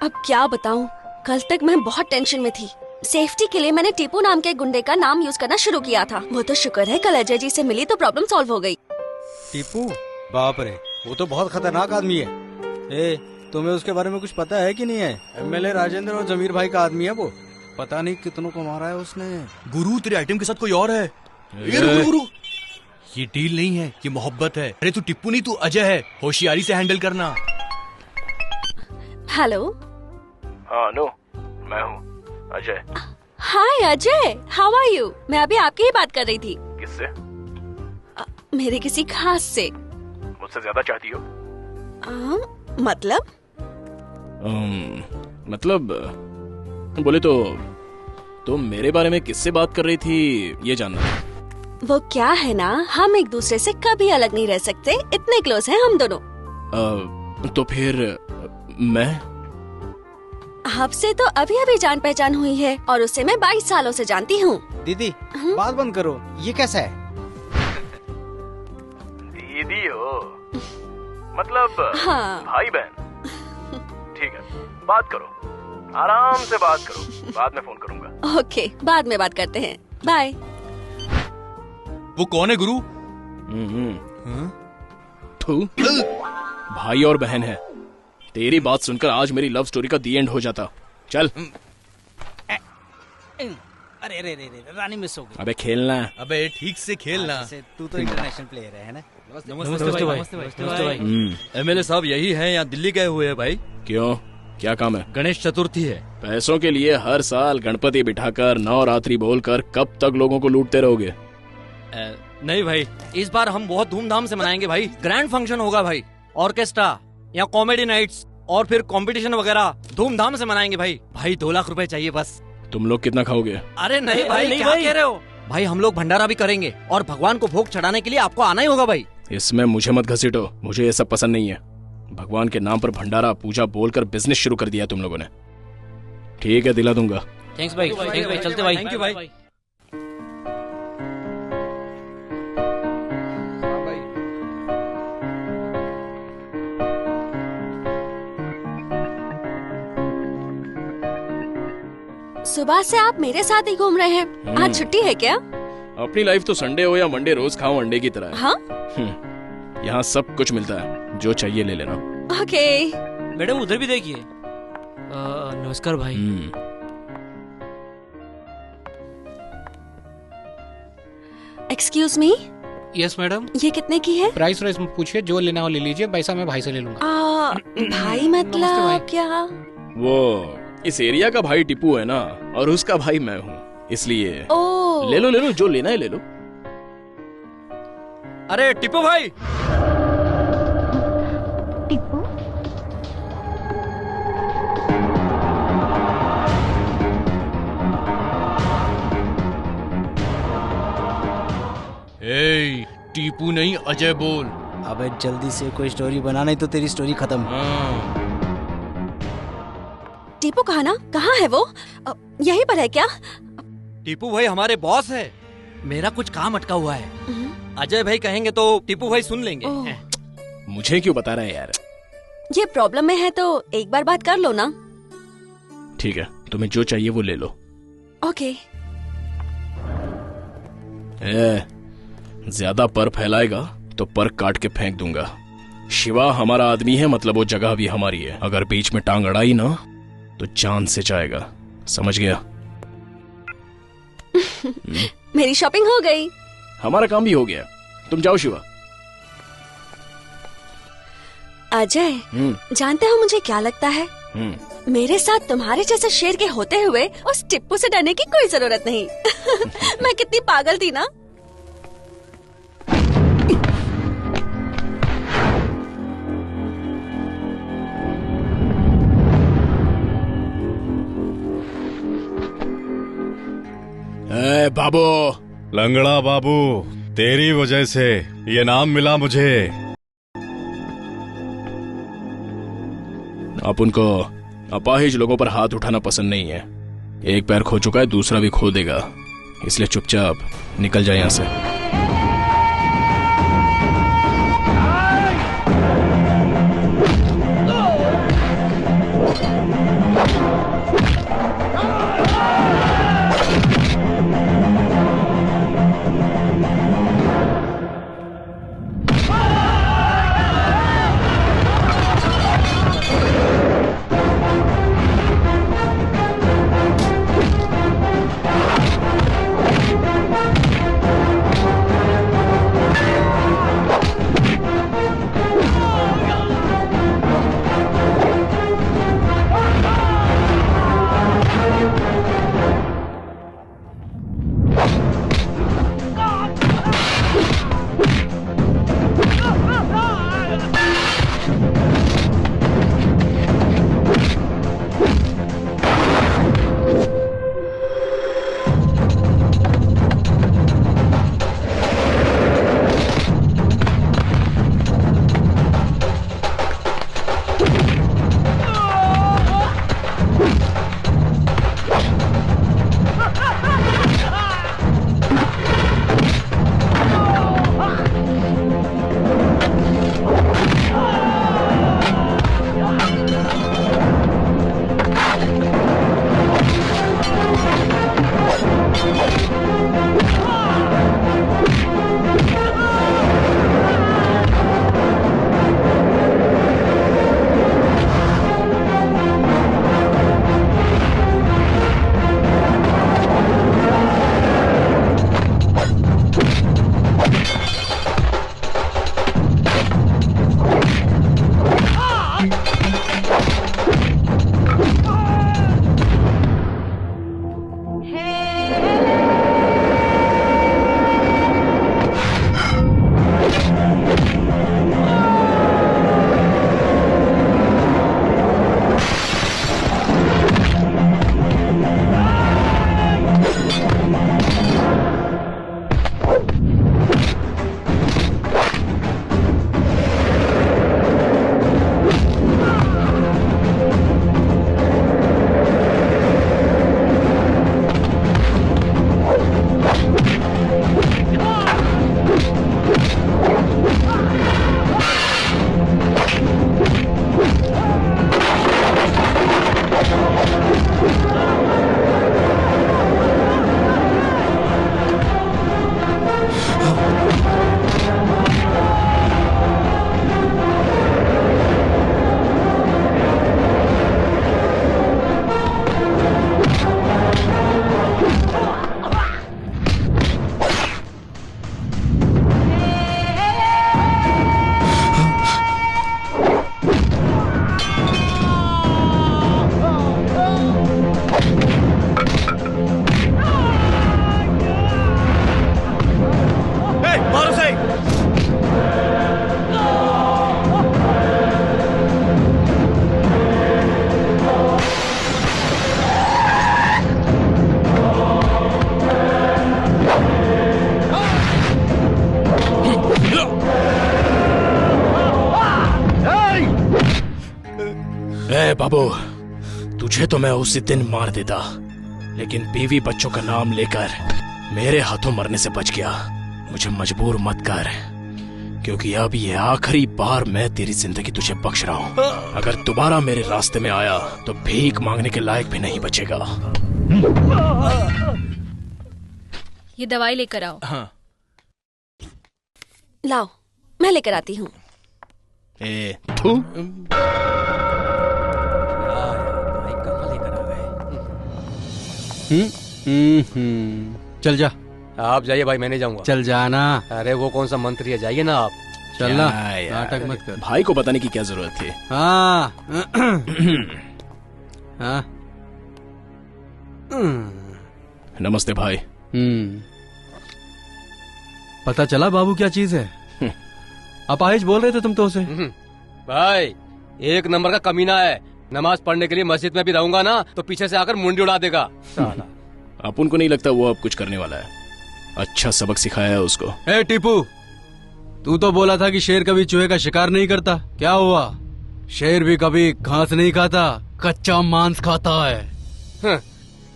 अब क्या बताऊं, कल तक मैं बहुत टेंशन में थी। सेफ्टी के लिए मैंने टीपू नाम के गुंडे का नाम यूज करना शुरू किया था। वो तो शुक्र है कल अजय जी से मिली तो प्रॉब्लम सॉल्व हो गई। टीपू? बाप रे, वो तो बहुत खतरनाक आदमी है। ए, तुम्हें उसके बारे में कुछ पता है कि नहीं है? एमएलए राजेंद्र और जमीर भाई का आदमी है वो। पता नहीं कितनों को मारा है उसने। गुरु तेरे आइटम के साथ कोई और है। गुरु, ये डील नहीं है, ये मोहब्बत है। अरे तू टिप्पू नहीं, तू अजय है। होशियारी से हैंडल करना। हेलो। हाँ नो, मैं हूँ अजय। हाय अजय, हाउ आर यू? मैं अभी आपकी ही बात कर रही थी। किससे? मेरे किसी खास से। मुझसे ज्यादा चाहती हो? मतलब? मतलब बोले तो मेरे बारे में किससे बात कर रही थी ये जानना। वो क्या है ना, हम एक दूसरे से कभी अलग नहीं रह सकते, इतने क्लोज हैं हम दोनों। तो फिर मैं आपसे तो अभी अभी जान पहचान हुई है और उससे मैं 22 सालों से जानती हूँ। दीदी बात बंद करो, ये कैसा है? दीदी हो मतलब? हाँ। भाई बहन। ठीक है, बात करो, आराम से बात करो, बाद में फोन करूंगा। ओके, बाद में बात करते हैं, बाय। वो कौन है गुरु? भाई और बहन है। तेरी बात सुनकर आज मेरी लव स्टोरी का दी एंड हो जाता। चल। अरे रे रे रे, रानी मिस हो गई। अबे खेलना है। अबे ठीक से खेलना। तू तो इंटरनेशनल प्लेयर है ना? नमस्ते भाई। एमएलए साहब यही हैं या दिल्ली गए हुए हैं भाई? क्यों, क्या काम है? गणेश चतुर्थी है। पैसों के लिए हर साल गणपति बिठाकर नवरात्रि बोलकर कब तक लोगों को लूटते रहोगे? नहीं भाई, इस बार हम बहुत धूमधाम से मनाएंगे भाई। ग्रैंड फंक्शन होगा भाई, ऑर्केस्ट्रा या कॉमेडी नाइट्स और फिर कंपटीशन वगैरह धूमधाम से मनाएंगे भाई। भाई 2 लाख रुपए चाहिए बस। तुम लोग कितना खाओगे? अरे नहीं भाई, नहीं क्या भाई कह रहे हो भाई? हम लोग भंडारा भी करेंगे और भगवान को भोग चढ़ाने के लिए आपको आना ही होगा भाई। इसमें मुझे मत घसीटो, मुझे ये सब पसंद नहीं है। भगवान के नाम पर भंडारा पूजा बोलकर बिजनेस शुरू कर दिया तुम लोगों ने। ठीक है, दिला दूंगा। थैंक्स भाई, थैंक्स भाई, चलते भाई। थैंक यू भाई। सुबह से आप मेरे साथ ही घूम रहे हैं, आज छुट्टी है क्या? अपनी लाइफ तो संडे हो या मंडे रोज खाओ अंडे की तरह है। हाँ? यहाँ सब कुछ मिलता है, जो चाहिए ले लेना। ओके। मैडम उधर भी देखिए। नमस्कार भाई। Excuse me. Yes madam. ये कितने की है? प्राइस वाइस पूछिए, जो लेना हो ले लीजिए, पैसा मैं भाई से ले लूंगा। भाई मतलब क्या? वो इस एरिया का भाई टिप्पू है ना, और उसका भाई मैं हूँ, इसलिए ले लो जो लेना है ले लो। अरे टिप्पू भाई, टिप्पू ए, टीपू नहीं अजय बोल। अबे जल्दी से कोई स्टोरी बना, नहीं तो तेरी स्टोरी खत्म। टीपू कहाँ है वो? यहीं पर है क्या? टीपू भाई हमारे बॉस है, मेरा कुछ काम अटका हुआ है। अजय भाई कहेंगे तो टीपू भाई सुन लेंगे। मुझे क्यों बता रहा है यार? ये प्रॉब्लम में है तो एक बार बात कर लो ना। ठीक है, तुम्हें जो चाहिए वो ले लो। ओके। ज्यादा पर फैलाएगा तो पर काट के फेंक दूंगा। शिवा हमारा आदमी है, मतलब वो जगह भी हमारी है। अगर बीच में टांग अड़ाई ना तो जान से जाएगा, समझ गया? मेरी शॉपिंग हो गई, हमारा काम भी हो गया। तुम जाओ शिवा। अजय, जानते हो मुझे क्या लगता है? मेरे साथ तुम्हारे जैसे शेर के होते हुए उस टिप्पू से डरने की कोई जरूरत नहीं। मैं कितनी पागल थी ना। बाबू, लंगड़ा बाबू, तेरी वजह से ये नाम मिला मुझे। आप उनको अपाहिज लोगों पर हाथ उठाना पसंद नहीं है। एक पैर खो चुका है, दूसरा भी खो देगा, इसलिए चुपचाप निकल जाए यहाँ से। बाबू, तुझे तो मैं उसी दिन मार देता, लेकिन बीवी बच्चों का नाम लेकर मेरे हाथों मरने से बच गया। मुझे मजबूर मत कर, क्योंकि अब ये आखिरी बार मैं तेरी जिंदगी तुझे बख्श रहा हूँ। अगर दोबारा मेरे रास्ते में आया तो भीख मांगने के लायक भी नहीं बचेगा। ये दवाई लेकर आओ। हाँ। लाओ, मैं लेकर आती हूँ। चल जा। आप जाइए भाई, मैं नहीं जाऊंगा। चल जाना। अरे वो कौन सा मंत्री है, जाइए ना आप। चलना, नाटक मत कर। भाई को बताने की क्या जरूरत थी। हाँ। हाँ। नमस्ते भाई। पता चला बाबू क्या चीज है? अपाहिज बोल रहे थे तुम तो उसे। भाई एक नंबर का कमीना है। नमाज पढ़ने के लिए मस्जिद में भी रहूंगा ना तो पीछे से आकर मुंडी उड़ा देगा। अपन को नहीं लगता वो अब कुछ करने वाला है। अच्छा सबक सिखाया है उसको। ए टीपू, तू तो बोला था कि शेर कभी चूहे का शिकार नहीं करता। क्या हुआ? शेर भी कभी घास नहीं खाता, कच्चा मांस खाता है।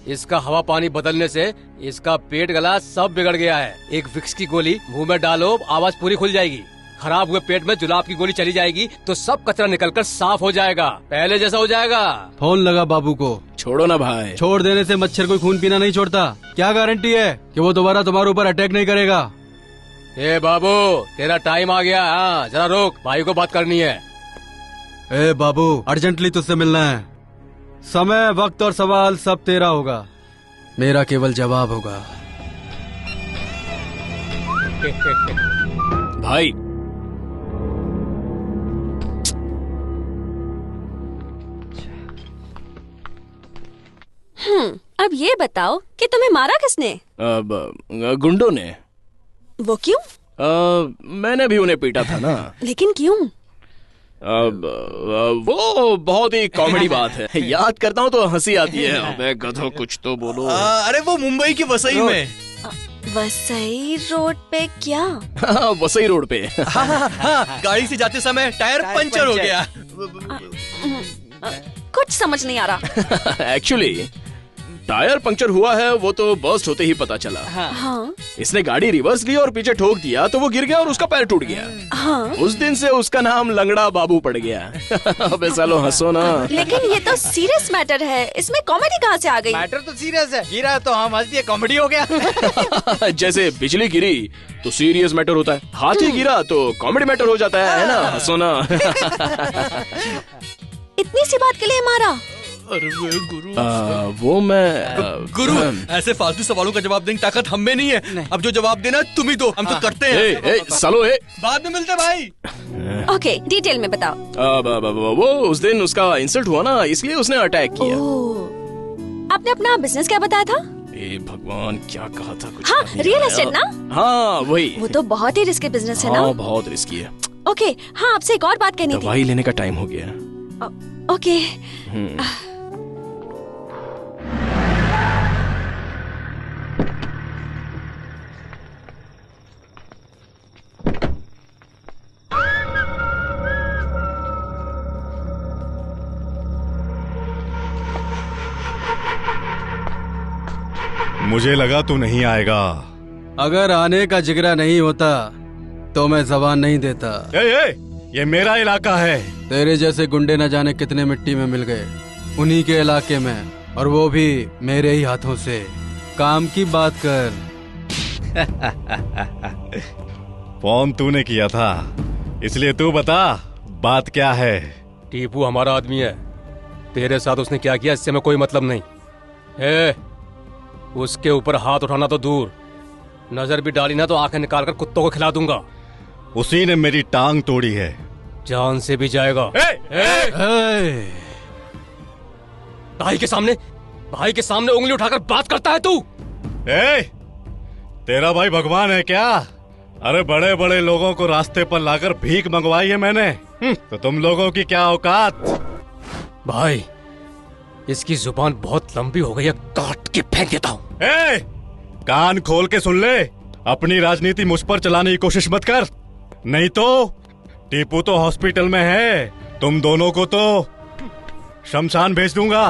इसका हवा पानी बदलने से इसका पेट गला सब बिगड़ गया है। एक विक्स की गोली मुंह में डालो, आवाज पूरी खुल जाएगी। खराब हुए पेट में जुलाब की गोली चली जाएगी तो सब कचरा निकलकर साफ हो जाएगा, पहले जैसा हो जाएगा। फोन लगा बाबू को। छोड़ो ना भाई। छोड़ देने से मच्छर कोई खून पीना नहीं छोड़ता। क्या गारंटी है कि वो दोबारा तुम्हारे ऊपर अटैक नहीं करेगा? ए बाबू, तेरा टाइम आ गया। हाँ जरा रोक, भाई को बात करनी है। ए बाबू, अर्जेंटली तुझसे मिलना है। समय, वक्त और सवाल सब तेरा होगा, मेरा केवल जवाब होगा। भाई अब ये बताओ कि तुम्हें मारा किसने? गुंडों ने। वो क्यों? मैंने भी उन्हें पीटा था ना। लेकिन क्यों? वो बहुत ही कॉमेडी बात है। याद करता हूँ तो हंसी आती है। अबे गधो, कुछ तो बोलो। अरे वो मुंबई की वसई में। वसई रोड पे क्या? वसई रोड पे। हाँ, गाड़ी से जाते समय टायर पंचर हो गया। कुछ समझ नहीं आ रहा। एक्चुअली टायर पंक्चर हुआ है वो तो बर्स्ट होते ही पता चला। हाँ। इसने गाड़ी रिवर्स ली और पीछे ठोक दिया तो वो गिर गया और उसका पैर टूट गया। हाँ। उस दिन से उसका नाम लंगड़ा बाबू पड़ गया। अबे सालो हंसो ना। लेकिन ये तो सीरियस मैटर है, इसमें कॉमेडी कहाँ से आ गई? मैटर तो सीरियस है, गिरा तो हम हंस दिए, कॉमेडी हो गया। जैसे बिजली गिरी तो सीरियस मैटर होता है, हाथी गिरा तो कॉमेडी मैटर हो जाता है ना? हंसो ना। इतनी सी बात के लिए मारा? अरे गुरु, वो मैं गुरु ऐसे फालतू सवालों का जवाब देने की ताकत हम में नहीं है। अब जो जवाब देना तुम ही दो, हम तो करते हैं। सालो बाद में मिलते भाई। ओके, डिटेल में बताओ। वो उस दिन उसका इंसल्ट हुआ ना, इसलिए उसने अटैक किया। आपने अपना बिजनेस क्या बताया था? भगवान, क्या कहा था? कुछ हाँ, रियल एस्टेट ना? हाँ वही। वो तो बहुत ही रिस्की बिजनेस है ना? हाँ बहुत रिस्की है। ओके, हाँ आपसे एक और बात कहनी थी। दवाई लेने का टाइम हो गया। ओके। मुझे लगा तू नहीं आएगा। अगर आने का जिगरा नहीं होता तो मैं जबान नहीं देता। ये मेरा इलाका है। तेरे जैसे गुंडे न जाने कितने मिट्टी में मिल गए उन्हीं के इलाके में, और वो भी मेरे ही हाथों से। काम की बात कर। फोन तूने किया था, इसलिए तू बता बात क्या है। टीपू हमारा आदमी है, तेरे साथ उसने क्या किया इससे में कोई मतलब नहीं है। उसके ऊपर हाथ उठाना तो दूर, नजर भी डाली ना तो आंखें निकालकर कुत्तों को खिला दूंगा। उसी ने मेरी टांग तोड़ी है। जान से भी जाएगा। भाई के सामने उंगली उठाकर बात करता है तू? तेरा भाई भगवान है क्या? अरे बड़े बड़े लोगों को रास्ते पर लाकर भीख मंगवाई है मैंने, तो तुम लोगों की क्या औकात? भाई इसकी जुबान बहुत लंबी हो गई है, काट के फेंक देता हूँ। कान खोल के सुन ले, अपनी राजनीति मुझ पर चलाने की कोशिश मत कर, नहीं तो टीपू तो हॉस्पिटल में है, तुम दोनों को तो शमशान भेज दूंगा।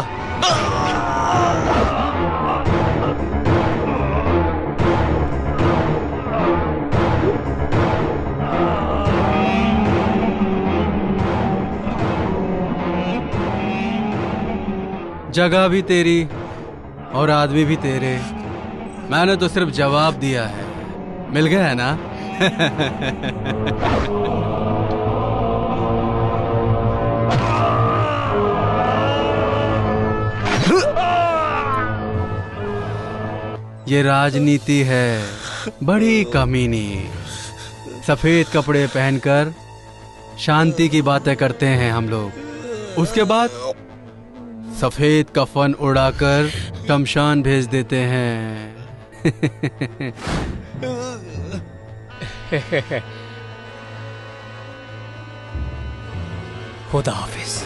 जगह भी तेरी और आदमी भी तेरे। मैंने तो सिर्फ जवाब दिया है। मिल गया है ना? ये राजनीति है, बड़ी कमीनी। सफेद कपड़े पहनकर शांति की बातें करते हैं हम लोग, उसके बाद सफेद कफन उड़ाकर शमशान भेज देते हैं। खुदा हाफिज।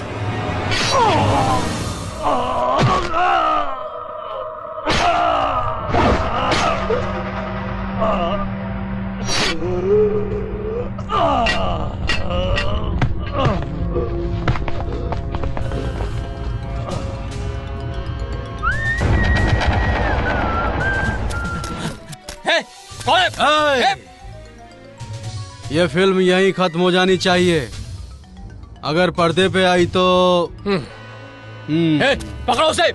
ये फिल्म यहीं खत्म हो जानी चाहिए। अगर पर्दे पे आई तो पकड़ो उसे।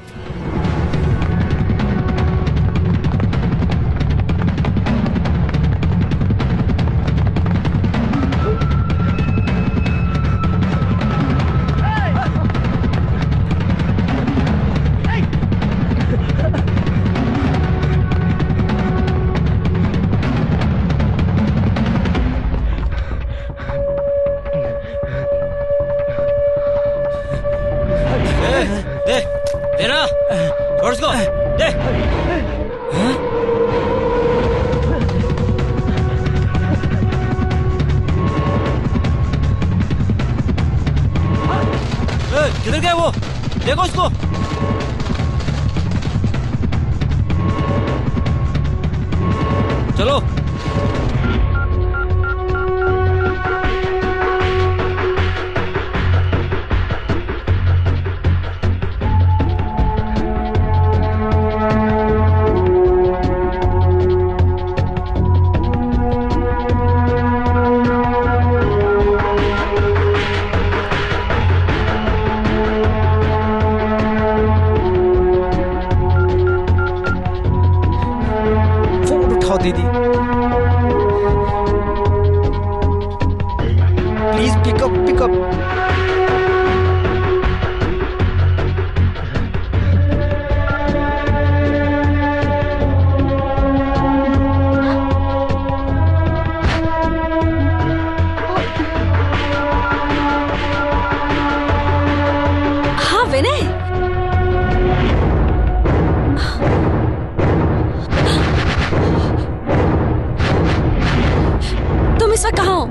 किधर गए वो? देखो उसको। चलो। दीदी प्लीज पिकअप। हाँ विनय, तुम इस वक्त कहाँ हो?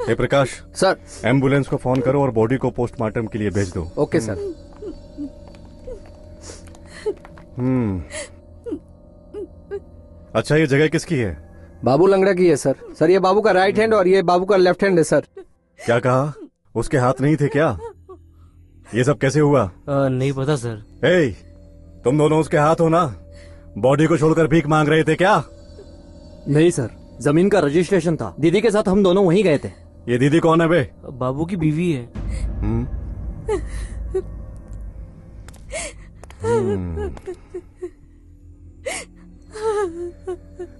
हे प्रकाश सर, एम्बुलेंस को फोन करो और बॉडी को पोस्टमार्टम के लिए भेज दो। Okay sir. अच्छा, ये जगह किसकी है? बाबू लंगड़ा की है सर। सर, ये बाबू का राइट हैंड और ये बाबू का लेफ्ट हैंड है सर। क्या कहा? उसके हाथ नहीं थे क्या? ये सब कैसे हुआ? नहीं पता सर। ए, तुम दोनों उसके हाथ हो ना? बॉडी को छोड़कर भीख मांग रहे थे क्या? नहीं सर, जमीन का रजिस्ट्रेशन था, दीदी के साथ हम दोनों वहीं गए थे। ये दीदी कौन है बे? बाबू की बीवी है।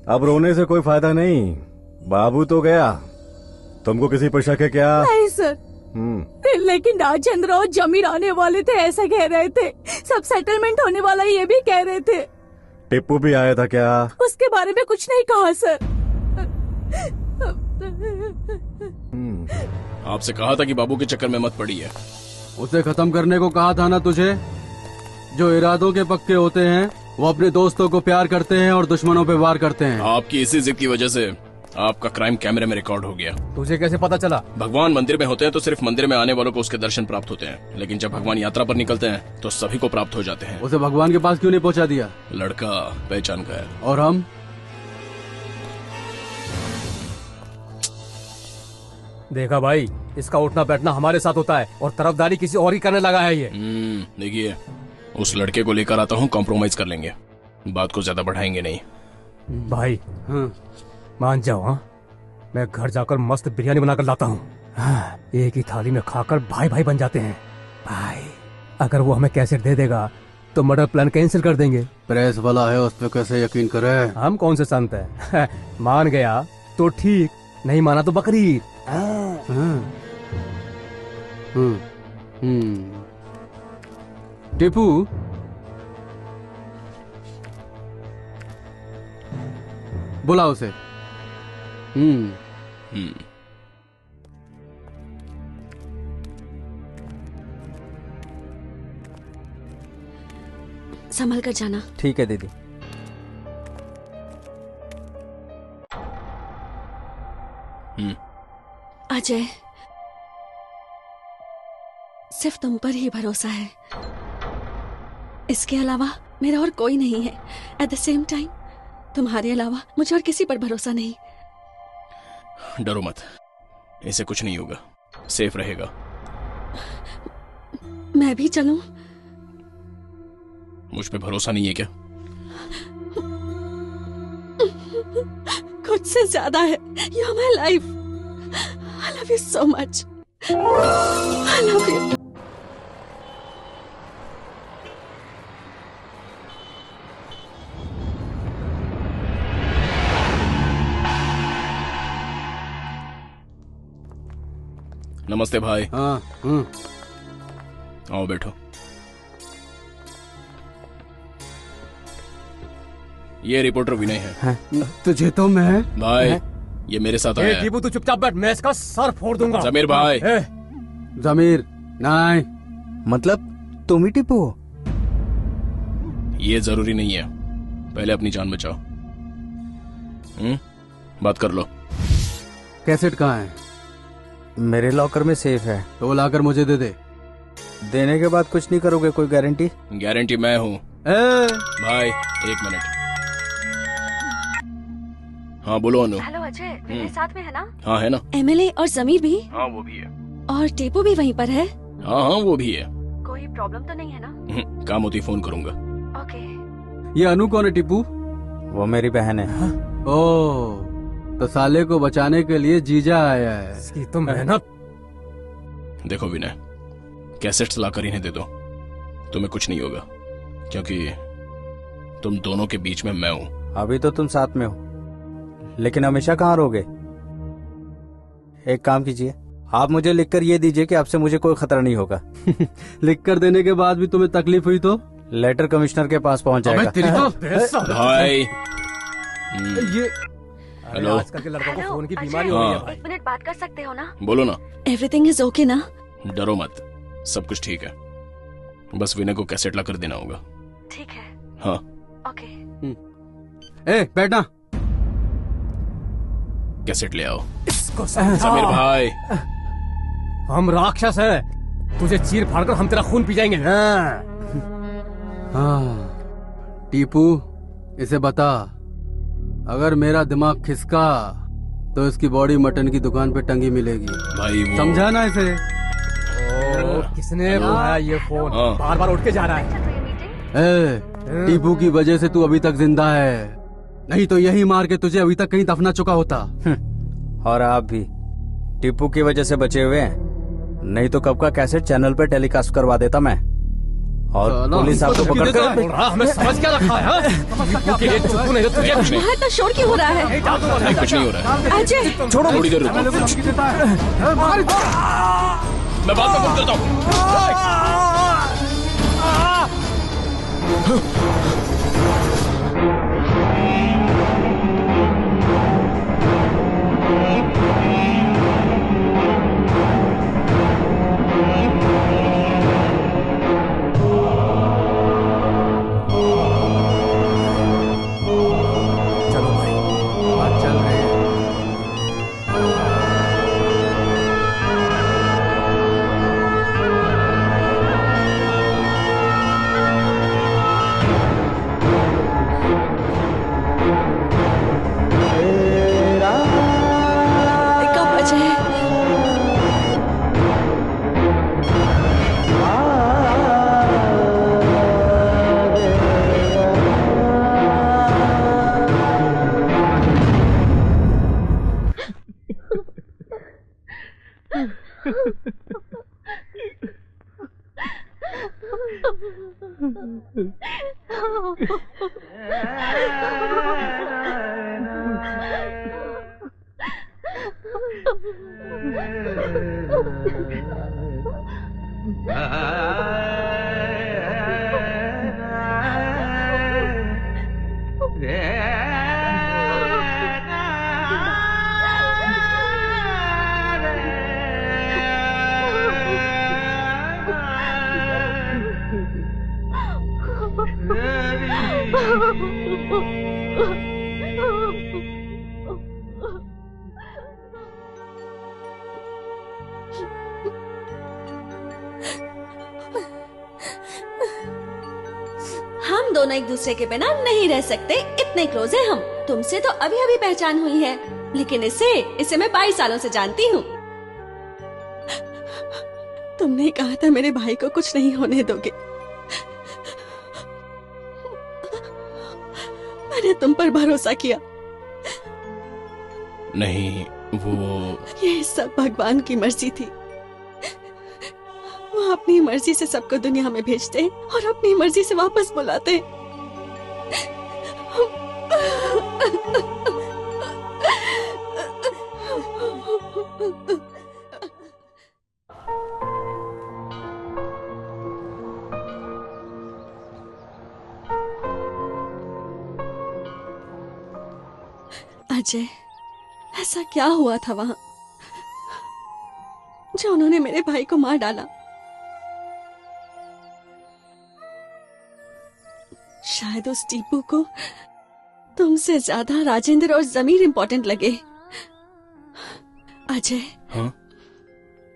अब रोने से कोई फायदा नहीं, बाबू तो गया। तुमको किसी पर शक है क्या? नहीं सर। लेकिन राजेंद्र और जमीर आने वाले थे ऐसा कह रहे थे। सब सेटलमेंट होने वाला ये भी कह रहे थे। टिप्पू भी आया था क्या? उसके बारे में कुछ नहीं कहा सर। आपसे कहा था कि बाबू के चक्कर में मत पड़िए। उसे खत्म करने को कहा था ना तुझे। जो इरादों के पक्के होते हैं वो अपने दोस्तों को प्यार करते हैं और दुश्मनों पे वार करते हैं। आपकी इसी जिद की वजह से आपका क्राइम कैमरे में रिकॉर्ड हो गया। तुझे कैसे पता चला? भगवान मंदिर में होते हैं तो सिर्फ मंदिर में आने वालों को उसके दर्शन प्राप्त होते हैं, लेकिन जब भगवान यात्रा पर निकलते हैं तो सभी को प्राप्त हो जाते हैं। उसे भगवान के पास क्यों नहीं पहुंचा दिया? लड़का पहचान का है। और हम? देखा भाई, इसका उठना बैठना हमारे साथ होता है और तरफदारी किसी और ही करने लगा है ये। देखिए, उस लड़के को लेकर आता हूँ, कॉम्प्रोमाइज कर लेंगे, बात को ज्यादा बढ़ाएंगे नहीं। भाई मान जाओ। हाँ, मैं घर जाकर मस्त बिरयानी बनाकर लाता हूँ। एक ही थाली में खाकर भाई भाई बन जाते हैं। भाई, अगर वो हमें कैसेट दे देगा तो मर्डर प्लान कैंसिल कर देंगे। प्रेस वाला है, उस पर कैसे यकीन करे? हम कौन से संत है? मान गया तो ठीक, नहीं माना तो बकरीद। टिप्पू, बुला उसे। संभल कर जाना। ठीक है दीदी। अजय, सिर्फ तुम पर ही भरोसा है, इसके अलावा मेरा और कोई नहीं है। एट द सेम टाइम तुम्हारे अलावा मुझे और किसी पर भरोसा नहीं। डरो मत, इसे कुछ नहीं होगा, सेफ रहेगा। मैं भी चलूं? मुझ पे भरोसा नहीं है क्या? खुद से ज्यादा है। You are my life. I love you so much. I love you. नमस्ते भाई। हाँ। आओ बैठो। ये रिपोर्टर विनय है। तुझे तो मैं भाई ये मेरे साथ आया है। टीपू तू चुपचाप बैठ, मैं इसका सर फोड़ दूंगा। जमीर भाई। जमीर नहीं, मतलब तुम ही टीपू हो? ये जरूरी नहीं है, पहले अपनी जान बचाओ। बात कर लो। कैसेट कहाँ है? मेरे लॉकर में सेफ है। तो वो लाकर मुझे दे दे। देने के बाद कुछ नहीं करोगे? कोई गारंटी? गारंटी मैं हूँ भाई। एक मिनट। हाँ बोलो अनु। हेलो अजय, मेरे साथ में है ना? हाँ है ना। एमएलए और जमीर भी? हाँ वो भी है। और टीपू भी वहीं पर है? हाँ हाँ वो भी है। कोई प्रॉब्लम तो नहीं है ना? काम होती फोन करूंगा। ओके। ये अनु कौन है टिप्पू? वो मेरी बहन है। ओह, तो साले को बचाने के लिए जीजा आया है। इसकी तो मेहनत। देखो विनय, कैसेट्स लाकर इन्हें दे दो, तुम्हें कुछ नहीं होगा, क्योंकि तुम दोनों के बीच में मैं हूँ। अभी तो तुम साथ में हो, लेकिन हमेशा कहाँ रहोगे? एक काम कीजिए, आप मुझे लिखकर ये दीजिए कि आपसे मुझे कोई खतरा नहीं होगा। लिखकर देने के बाद भी तुम्हें तकलीफ हुई तो? लेटर कमिश्नर के पास पहुंच जाएगा। तेरी तो भाई ये हेलो। आजकल के लड़कों को फोन की बीमारी हो रही है। एक मिनट बात कर सकते हो ना? बोलो ना। एवरीथिंग इज ओके ना? डरो मत, सब कुछ ठीक है, बस विनय को कैसेट ला कर देना होगा। ठीक है। हाँ ओके। बैठना। कैसेट ले आओ। इसको समझा। समीर भाई, हम राक्षस हैं, तुझे चीर फाड़ कर हम तेरा खून पी जाएंगे। हाँ टीपू, इसे बता, अगर मेरा दिमाग खिसका तो इसकी बॉडी मटन की दुकान पे टंगी मिलेगी। भाई वो... समझा ना इसे? किसने बुलाया ये फोन? बार बार उठ के जा रहा है। टीपू की वजह से तू अभी तक जिंदा है, नहीं तो यही मार के तुझे अभी तक कहीं दफना चुका होता। और आप भी टीपू की वजह से बचे हुए हैं, नहीं तो कब का कैसेट चैनल पे टेलीकास्ट करवा देता मैं। और पुलिस आपको पकड़कर हमें समझ क्या रखा है? इतना शोर क्यों हो रहा है? कुछ नहीं हो रहा है। अजय छोड़ो, थोड़ी देर रुको। मैं बात में करता हूँ। हम दोनों एक दूसरे के बिना नहीं रह सकते, इतने क्लोज हैं हम। तुमसे तो अभी अभी पहचान हुई है, लेकिन इसे मैं 22 सालों से जानती हूँ। तुमने कहा था मेरे भाई को कुछ नहीं होने दोगे। मैंने तुम पर भरोसा किया। नहीं, वो ये सब भगवान की मर्जी थी। वो अपनी मर्जी से सबको दुनिया में भेजते और अपनी मर्जी से वापस बुलाते। अजय, ऐसा क्या हुआ था वहां जो उन्होंने मेरे भाई को मार डाला? शायद उस टीपू को तुमसे ज्यादा राजेंद्र और जमीर इम्पोर्टेंट लगे। अजय, हाँ?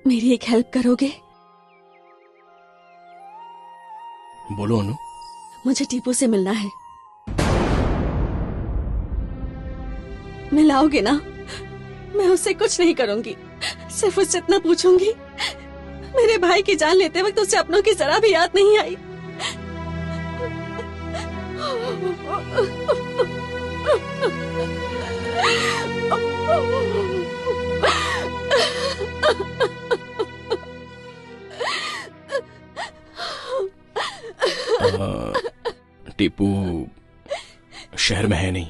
मेरी एक हेल्प करोगे? बोलो अनु। मुझे टीपू से मिलना है। मिलाओगे ना? मैं उससे कुछ नहीं करूंगी, सिर्फ उससे इतना पूछूंगी, मेरे भाई की जान लेते वक्त उसे अपनों की जरा भी याद नहीं आई। टीपू शहर में है नहीं।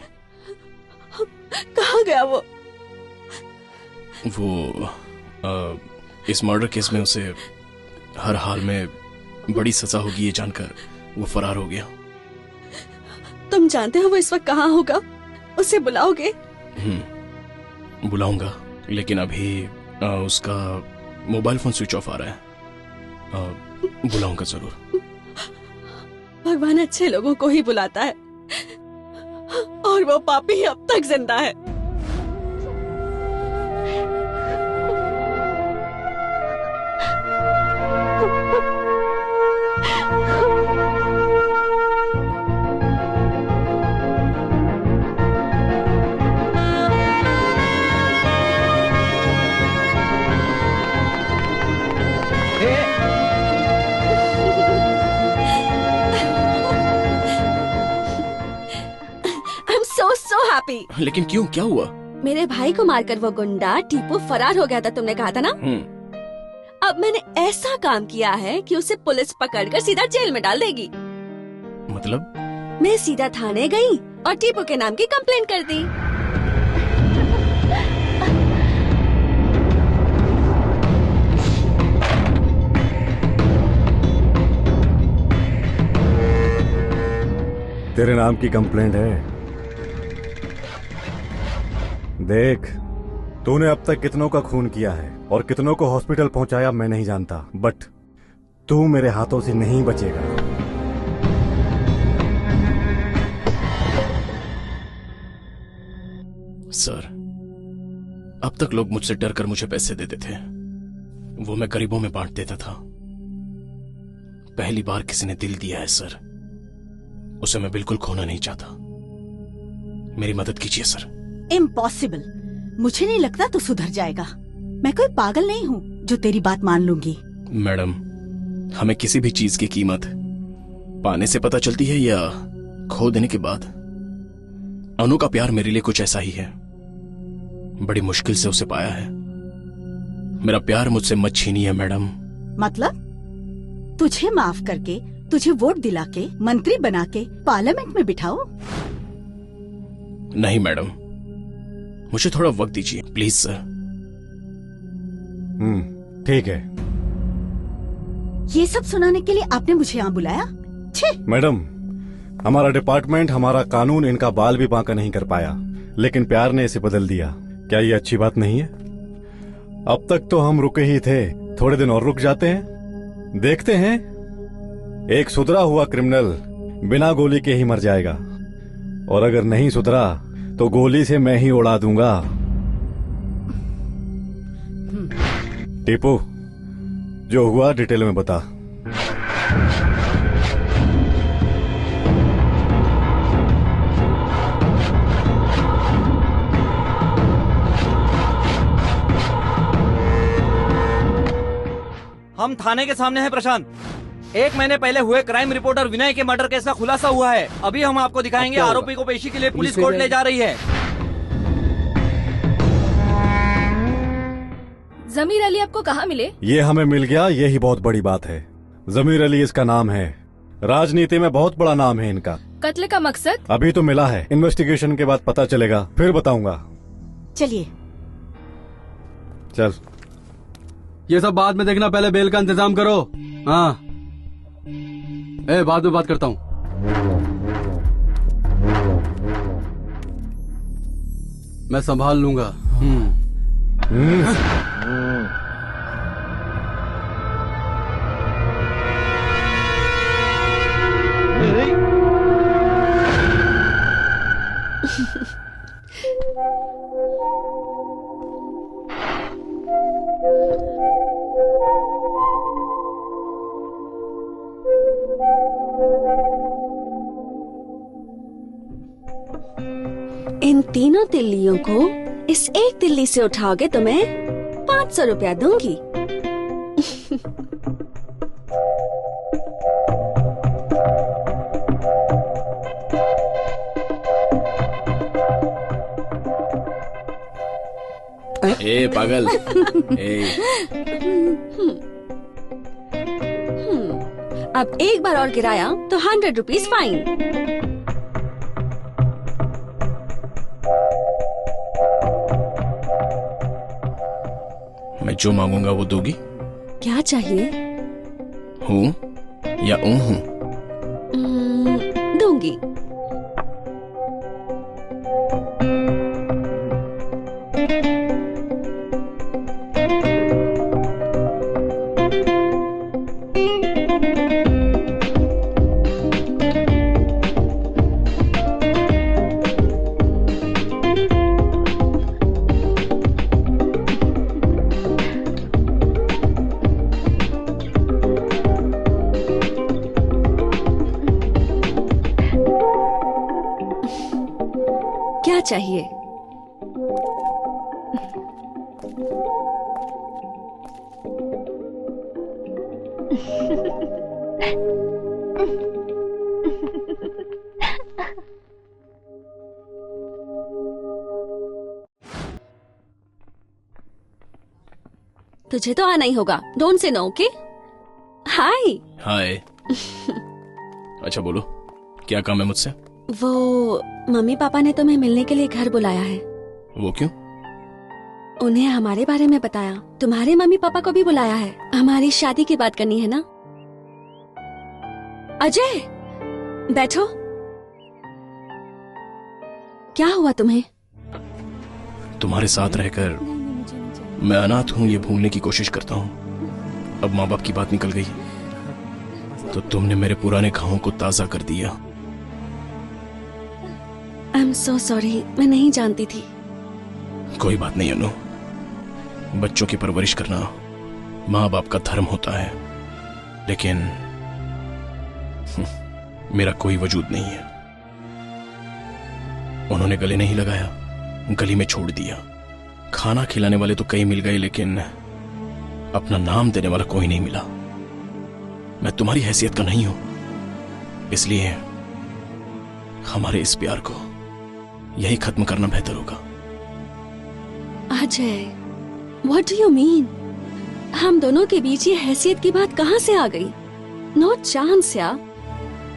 कहाँ गया वो? इस मर्डर केस में उसे हर हाल में बड़ी सजा होगी ये जानकर वो फरार हो गया। तुम जानते हो वो इस वक्त कहाँ होगा? उसे बुलाओगे? बुलाऊंगा, लेकिन अभी उसका मोबाइल फोन स्विच ऑफ आ रहा है। बुलाऊंगा जरूर। भगवान अच्छे लोगों को ही बुलाता है और वो पापी अब तक जिंदा है। पी। लेकिन क्यों, क्या हुआ? मेरे भाई को मारकर वो गुंडा टीपू फरार हो गया था, तुमने कहा था ना। अब मैंने ऐसा काम किया है कि उसे पुलिस पकड़कर सीधा जेल में डाल देगी। मतलब? मैं सीधा थाने गई और टीपू के नाम की कंप्लेंट कर दी। तेरे नाम की कंप्लेंट है। देख, तूने अब तक कितनों का खून किया है और कितनों को हॉस्पिटल पहुंचाया मैं नहीं जानता, बट तू मेरे हाथों से नहीं बचेगा। सर, अब तक लोग मुझसे डर कर मुझे पैसे देते थे, वो मैं गरीबों में बांट देता था। पहली बार किसी ने दिल दिया है सर, उसे मैं बिल्कुल खोना नहीं चाहता। मेरी मदद कीजिए सर। इम्पॉसिबल। मुझे नहीं लगता तू सुधर जाएगा। मैं कोई पागल नहीं हूँ जो तेरी बात मान लूंगी। मैडम, हमें किसी भी चीज की कीमत पाने से पता चलती है या खो देने के बाद? अनु का प्यार मेरे लिए कुछ ऐसा ही है। बड़ी मुश्किल से उसे पाया है। मेरा प्यार मुझसे मत छीनिए मैडम। मतलब तुझे माफ करके, तुझे वोट दिला के, मंत्री बना के पार्लियामेंट में बिठाओ? नहीं मैडम, मुझे थोड़ा वक्त दीजिए प्लीज सर। ठीक है। ये सब सुनाने के लिए आपने मुझे यहाँ बुलाया? छे! मैडम, हमारा डिपार्टमेंट, हमारा कानून इनका बाल भी बांका नहीं कर पाया, लेकिन प्यार ने इसे बदल दिया। क्या ये अच्छी बात नहीं है? अब तक तो हम रुके ही थे, थोड़े दिन और रुक जाते हैं, देखते हैं। एक सुधरा हुआ क्रिमिनल बिना गोली के ही मर जाएगा, और अगर नहीं सुधरा तो गोली से मैं ही उड़ा दूंगा। टीपू, जो हुआ डिटेल में बता। हम थाने के सामने हैं प्रशांत। 1 महीने पहले हुए क्राइम रिपोर्टर विनय के मर्डर केस का खुलासा हुआ है। अभी हम आपको दिखाएंगे। आरोपी को पेशी के लिए पुलिस कोर्ट ले जा रही है। जमीर अली आपको कहाँ मिले? ये हमें मिल गया, यही बहुत बड़ी बात है। जमीर अली इसका नाम है, राजनीति में बहुत बड़ा नाम है इनका। कत्ल का मकसद? अभी तो मिला है, इन्वेस्टिगेशन के बाद पता चलेगा, फिर बताऊंगा। चलिए। चल। ये सब बाद में देखना, पहले बेल का इंतजाम करो। हाँ, बाद में बात करता हूँ। मैं संभाल लूंगा। इन तीनों तिल्लियों को इस एक तिल्ली से उठाओगे तो मैं 500 रुपया दूंगी। ए पागल। अब एक बार और गिराया तो 100 रुपीज फाइन। मैं जो मांगूंगा वो दोगी? क्या चाहिए? हूँ या हूँ? दूंगी। क्या चाहिए? तुझे तो आना ही होगा। Don't say no, okay? हाय। हाय। अच्छा बोलो, क्या काम है मुझसे? वो मम्मी पापा ने तुम्हें मिलने के लिए घर बुलाया है। वो क्यों? उन्हें हमारे बारे में बताया। तुम्हारे मम्मी पापा को भी बुलाया है। हमारी शादी की बात करनी है ना। अजय, बैठो। क्या हुआ तुम्हें? तुम्हारे साथ रहकर मैं अनाथ हूँ ये भूलने की कोशिश करता हूँ। अब माँ बाप की बात निकल गई तो तुमने मेरे पुराने घावों को ताजा कर दिया। आई एम सो सॉरी, मैं नहीं जानती थी। कोई बात नहीं अनु, बच्चों की परवरिश करना माँ बाप का धर्म होता है, लेकिन मेरा कोई वजूद नहीं है। उन्होंने गले नहीं लगाया, गली में छोड़ दिया। खाना खिलाने वाले तो कई मिल गए, लेकिन अपना नाम देने वाला कोई नहीं मिला। मैं तुम्हारी हैसियत का नहीं हूं, इसलिए हमारे इस प्यार को यही खत्म करना बेहतर होगा। Ajay, what do you mean? हम दोनों के बीच ये हैसियत की बात कहाँ से आ गई? नो चांस यार।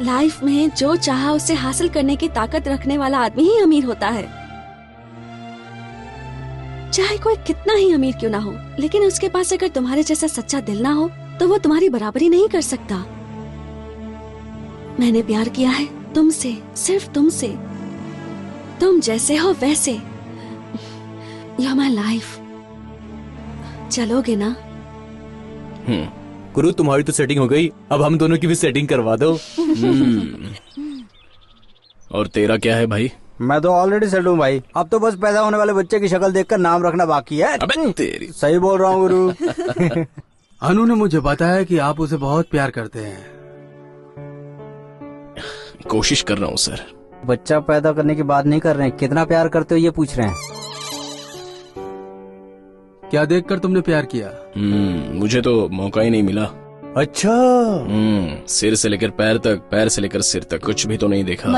लाइफ में जो चाहा उसे हासिल करने की ताकत रखने वाला आदमी ही अमीर होता है। चाहे कोई कितना ही अमीर क्यों ना हो, लेकिन उसके पास अगर तुम्हारे जैसा सच्चा दिल ना हो तो वो तुम्हारी बराबरी नहीं कर सकता। मैंने प्यार किया है तुमसे, सिर्फ तुमसे। तुम जैसे हो वैसे। You are my life. चलोगे ना? गुरु, तुम्हारी तो सेटिंग हो गई, अब हम दोनों की भी सेटिंग करवा दो। और तेरा क्या है भाई? मैं तो ऑलरेडी सेट हूँ भाई। अब तो बस पैदा होने वाले बच्चे की शक्ल देखकर नाम रखना बाकी है। अबे तेरी। सही बोल रहा हूँ गुरु। अनु ने मुझे बताया कि आप उसे बहुत प्यार करते हैं। कोशिश कर रहा हूँ सर। बच्चा पैदा करने की बात नहीं कर रहे हैं, कितना प्यार करते हो ये पूछ रहे हैं। क्या देखकर तुमने प्यार किया? मुझे तो मौका ही नहीं मिला। अच्छा। सिर से लेकर पैर तक, पैर से लेकर सिर तक कुछ भी तो नहीं देखा।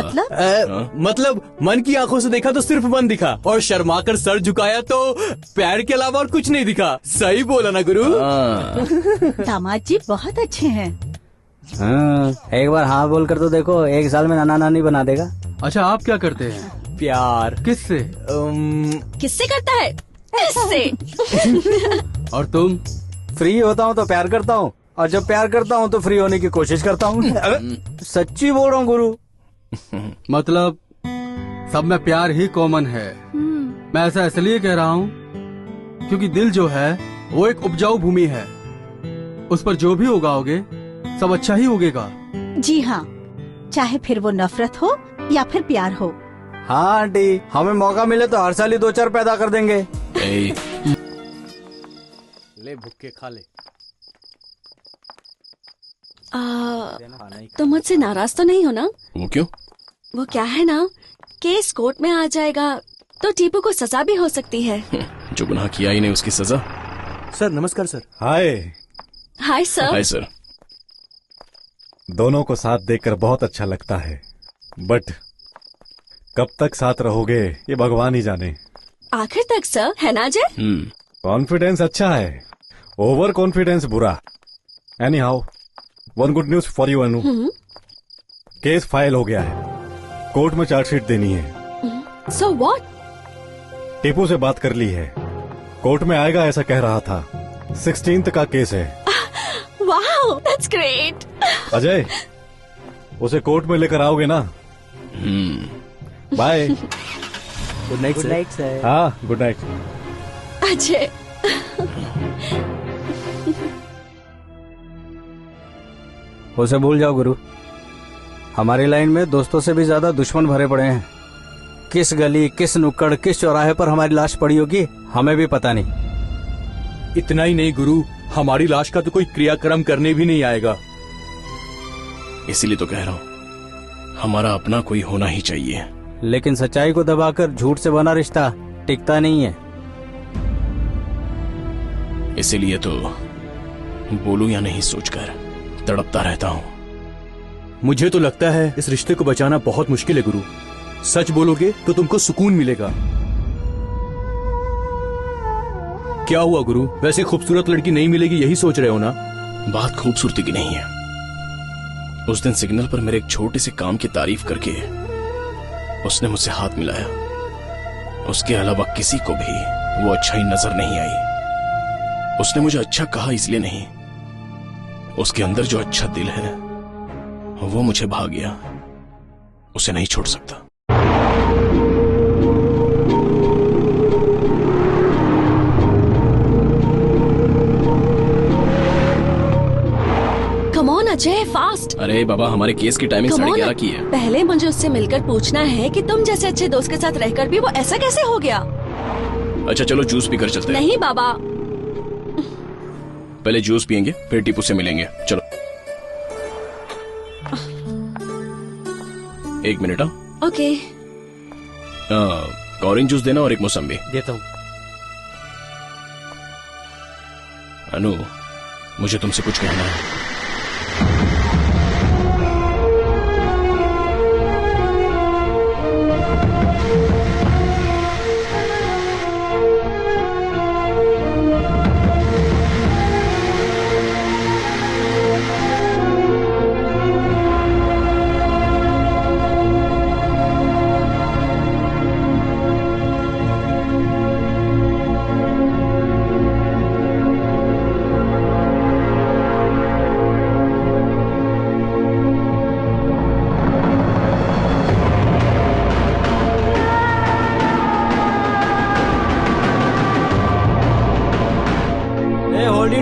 मतलब मन की आंखों से देखा तो सिर्फ मन दिखा, और शर्मा कर सर झुकाया तो पैर के अलावा और कुछ नहीं दिखा। सही बोला ना गुरु? दामाद जी बहुत अच्छे हैं। एक बार हाँ बोल कर तो देखो, 1 साल में नाना नानी बना देगा। अच्छा, आप क्या करते हैं? प्यार। किससे? किससे करता है? और तुम? फ्री होता हूँ तो प्यार करता हूँ, और जब प्यार करता हूँ तो फ्री होने की कोशिश करता हूँ। सच्ची बोल रहा हूँ गुरु। मतलब सब में प्यार ही कॉमन है। मैं ऐसा इसलिए कह रहा हूँ क्योंकि दिल जो है वो एक उपजाऊ भूमि है। उस पर जो भी उगाओगे सब अच्छा ही उगेगा। जी हाँ, चाहे फिर वो नफरत हो या फिर प्यार हो। हाँ आंटी, हमें मौका मिले तो हर साल ही 2-4 पैदा कर देंगे। ले भुक्के खा ले। तुम मुझसे नाराज तो नहीं हो ना? वो क्यों? वो क्या है ना, केस कोर्ट में आ जाएगा तो टीपू को सजा भी हो सकती है। जो गुनाह किया ही नहीं उसकी सजा। सर नमस्कार sir. Hi. Hi sir. Hi sir. दोनों को साथ देखकर बहुत अच्छा लगता है, बट कब तक साथ रहोगे ये भगवान ही जाने। आखिर तक सर, है ना अजय? कॉन्फिडेंस अच्छा है, ओवर कॉन्फिडेंस बुरा। Any how, one good news for you Anu. Case file हो गया है, कोर्ट में चार्जशीट देनी है। So what? टीपू से बात कर ली है, कोर्ट में आएगा ऐसा कह रहा था। 16th का केस है। Wow, that's great. अजय, उसे कोर्ट में लेकर आओगे ना? बाय। Good night sir. हाँ, गुड नाइट। अजय, उसे भूल जाओ गुरु। हमारी लाइन में दोस्तों से भी ज्यादा दुश्मन भरे पड़े हैं। किस गली, किस नुक्कड़, किस चौराहे पर हमारी लाश पड़ी होगी हमें भी पता नहीं। इतना ही नहीं गुरु, हमारी लाश का तो कोई क्रियाक्रम करने भी नहीं आएगा। इसीलिए तो कह रहा हूँ हमारा अपना कोई होना ही चाहिए। लेकिन सच्चाई को दबाकर झूठ से बना रिश्ता टिकता नहीं है। इसीलिए तो बोलूं या नहीं सोचकर तड़पता रहता हूँ। मुझे तो लगता है इस रिश्ते को बचाना बहुत मुश्किल है गुरु। सच बोलोगे तो तुमको सुकून मिलेगा। क्या हुआ गुरु? वैसे खूबसूरत लड़की नहीं मिलेगी यही सोच रहे हो ना? बात खूबसूरती की नहीं है। उस दिन सिग्नल पर मेरे एक छोटे से काम की तारीफ करके उसने मुझसे हाथ मिलाया। उसके अलावा किसी को भी वो अच्छाई नजर नहीं आई। उसने मुझे अच्छा कहा इसलिए नहीं, उसके अंदर जो अच्छा दिल है वो मुझे भा गया। उसे नहीं छोड़ सकता। Come on Ajay, fast. अरे बाबा, हमारे केस की टाइमिंग 11:30 की है। पहले मुझे उससे मिलकर पूछना है कि तुम जैसे अच्छे दोस्त के साथ रहकर भी वो ऐसा कैसे हो गया। अच्छा चलो जूस पीकर चलते हैं। नहीं बाबा, पहले जूस पियेंगे फिर टीपू से मिलेंगे। चलो 1 मिनट। ओके। ऑरेंज जूस देना और एक मौसम्बी। देता हूँ। अनु, मुझे तुमसे कुछ कहना है।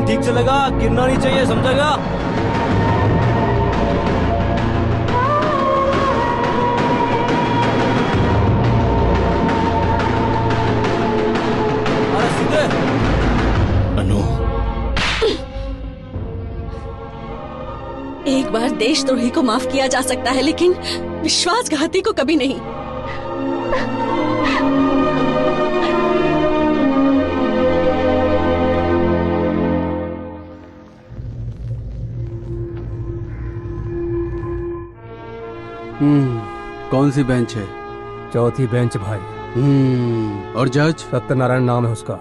ठीक से लगा, गिरना नहीं चाहिए, समझेगा? अरे सीधे। अनु, एक बार देशद्रोही को माफ किया जा सकता है लेकिन विश्वासघाती को कभी नहीं। कौन सी बेंच है? चौथी बेंच भाई। और जज? सत्यनारायण नाम है उसका।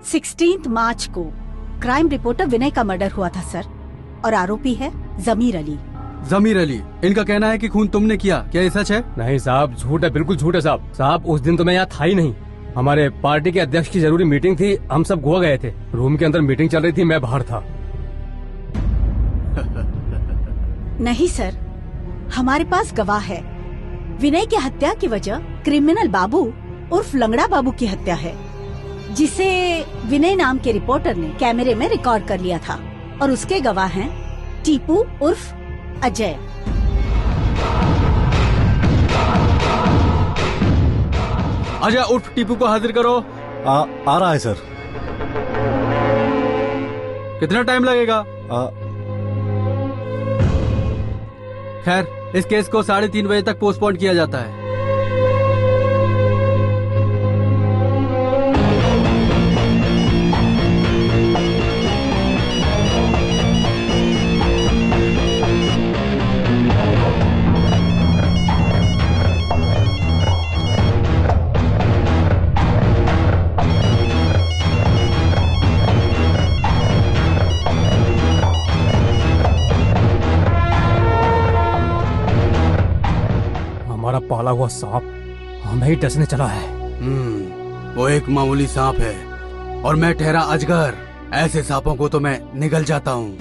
16 मार्च को क्राइम रिपोर्टर विनय का मर्डर हुआ था सर, और आरोपी है जमीर अली। जमीर अली, इनका कहना है कि खून तुमने किया, क्या ये सच है? नहीं साहब, झूठ है, बिल्कुल झूठ है साहब। साहब उस दिन तो मैं यहाँ था ही नहीं। हमारे पार्टी के अध्यक्ष की जरूरी मीटिंग थी, हम सब गोवा गए थे। रूम के अंदर मीटिंग चल रही थी, मैं बाहर था। नहीं सर, हमारे पास गवाह है। विनय की हत्या की वजह क्रिमिनल बाबू उर्फ लंगड़ा बाबू की हत्या है, जिसे विनय नाम के रिपोर्टर ने कैमरे में रिकॉर्ड कर लिया था। और उसके गवाह हैं टीपू उर्फ अजय। अजय उर्फ टीपू को हाजिर करो। आ रहा है सर। कितना टाइम लगेगा? खैर, इस केस को 3:30 बजे तक पोस्टपोन किया जाता है। पाला हुआ सांप हमें ही डसने चला है। वो एक मामूली सांप है और मैं ठहरा अजगर। ऐसे सांपों को तो मैं निगल जाता हूँ।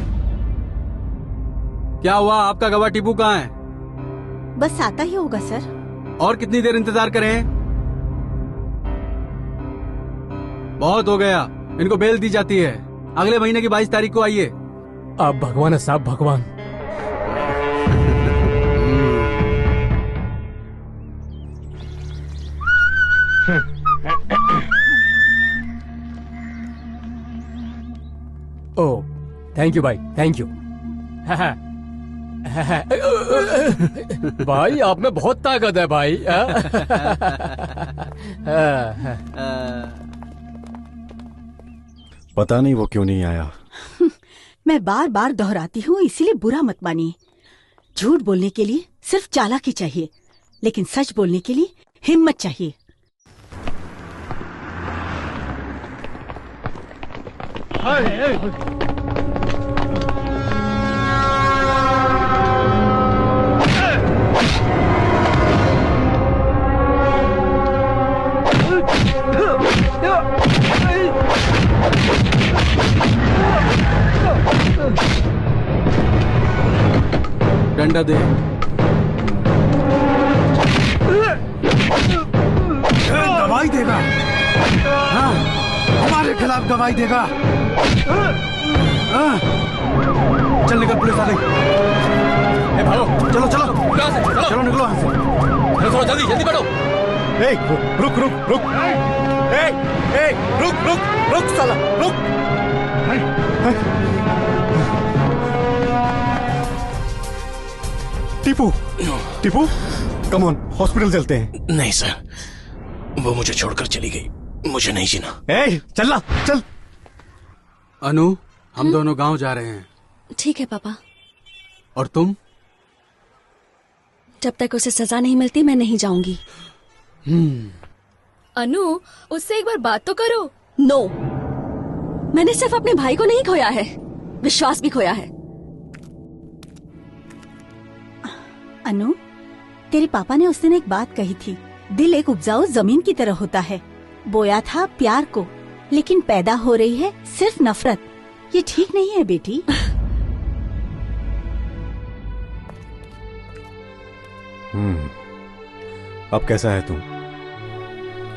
क्या हुआ, आपका गवाह टीपू कहाँ है? बस आता ही होगा सर। और कितनी देर इंतजार करें? बहुत हो गया, इनको बेल दी जाती है। अगले महीने की 22 तारीख को आइए। आप भगवान है साहब, भगवान। ओह, थैंक यू भाई, थैंक यू। भाई आप में बहुत ताकत है भाई। पता नहीं वो क्यों नहीं आया। मैं बार बार दोहराती हूँ, इसीलिए बुरा मत मानिए। झूठ बोलने के लिए सिर्फ चालाकी चाहिए, लेकिन सच बोलने के लिए हिम्मत चाहिए। डंडा दे। गवाही देगा। हाँ, हमारे खिलाफ गवाही देगा। हाँ, चल निकल, पुलिस आ गई। भागो, चलो चलो चलो निकलो यहाँ से। चलो जल्दी जल्दी बढ़ो। रुक रुक रुक। रुक साला रुक। टीपू कम ऑन, हॉस्पिटल चलते हैं। नहीं सर, वो मुझे छोड़कर चली गई, मुझे नहीं जीना। चल। अनु, हम दोनों गांव जा रहे हैं। ठीक है पापा। और तुम? जब तक उसे सजा नहीं मिलती मैं नहीं जाऊंगी। अनु, उससे एक बार बात तो करो। नो, मैंने सिर्फ अपने भाई को नहीं खोया है, विश्वास भी खोया है। अनु, तेरे पापा ने उस दिन एक बात कही थी, दिल एक उपजाऊ जमीन की तरह होता है। बोया था प्यार को, लेकिन पैदा हो रही है सिर्फ नफरत। ये ठीक नहीं है बेटी। अब कैसा है तुम?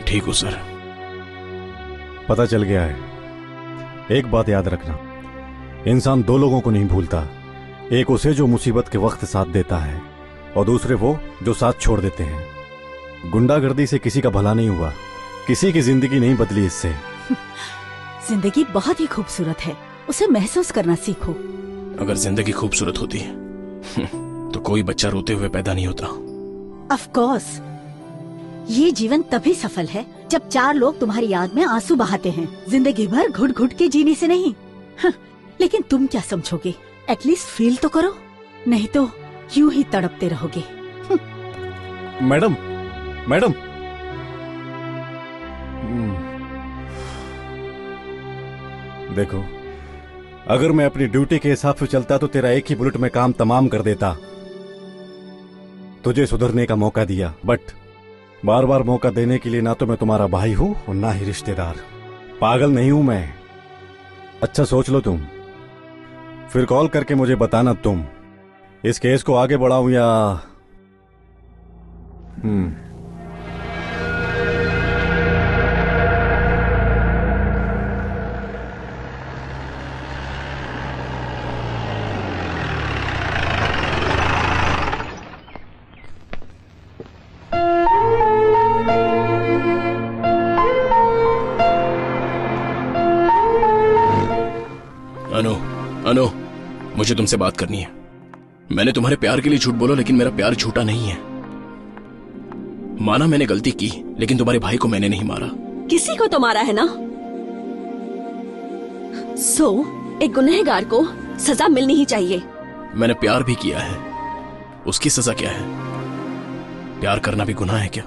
ठीक हूँ सर। पता चल गया है। एक बात याद रखना, इंसान दो लोगों को नहीं भूलता। एक उसे जो मुसीबत के वक्त साथ देता है, और दूसरे वो जो साथ छोड़ देते हैं। गुंडागर्दी से किसी का भला नहीं हुआ, किसी की जिंदगी नहीं बदली इससे। जिंदगी बहुत ही खूबसूरत है, उसे महसूस करना सीखो। अगर जिंदगी खूबसूरत होती तो कोई बच्चा रोते हुए पैदा नहीं होता। ऑफ कोर्स, ये जीवन तभी सफल है जब चार लोग तुम्हारी याद में आंसू बहाते हैं, जिंदगी भर घुट घुट के जीने से नहीं। लेकिन तुम क्या समझोगे? एटलीस्ट फील तो करो, नहीं तो यूं ही तड़पते रहोगे। मैडम, देखो, अगर मैं अपनी ड्यूटी के हिसाब से चलता तो तेरा एक ही बुलेट में काम तमाम कर देता। तुझे सुधरने का मौका दिया, बट बार बार मौका देने के लिए ना तो मैं तुम्हारा भाई हूं और ना ही रिश्तेदार। पागल नहीं हूं मैं। अच्छा सोच लो तुम, फिर कॉल करके मुझे बताना तुम इस केस को आगे बढ़ाऊं या अनु, मुझे तुमसे बात करनी है। मैंने तुम्हारे प्यार के लिए झूठ बोला, लेकिन मेरा प्यार झूठा नहीं है। माना मैंने गलती की, लेकिन तुम्हारे भाई को मैंने नहीं मारा। किसी को तो मारा है ना। एक गुनहगार को सजा मिलनी ही चाहिए। मैंने प्यार भी किया है, उसकी सजा क्या है? प्यार करना भी गुनाह है क्या?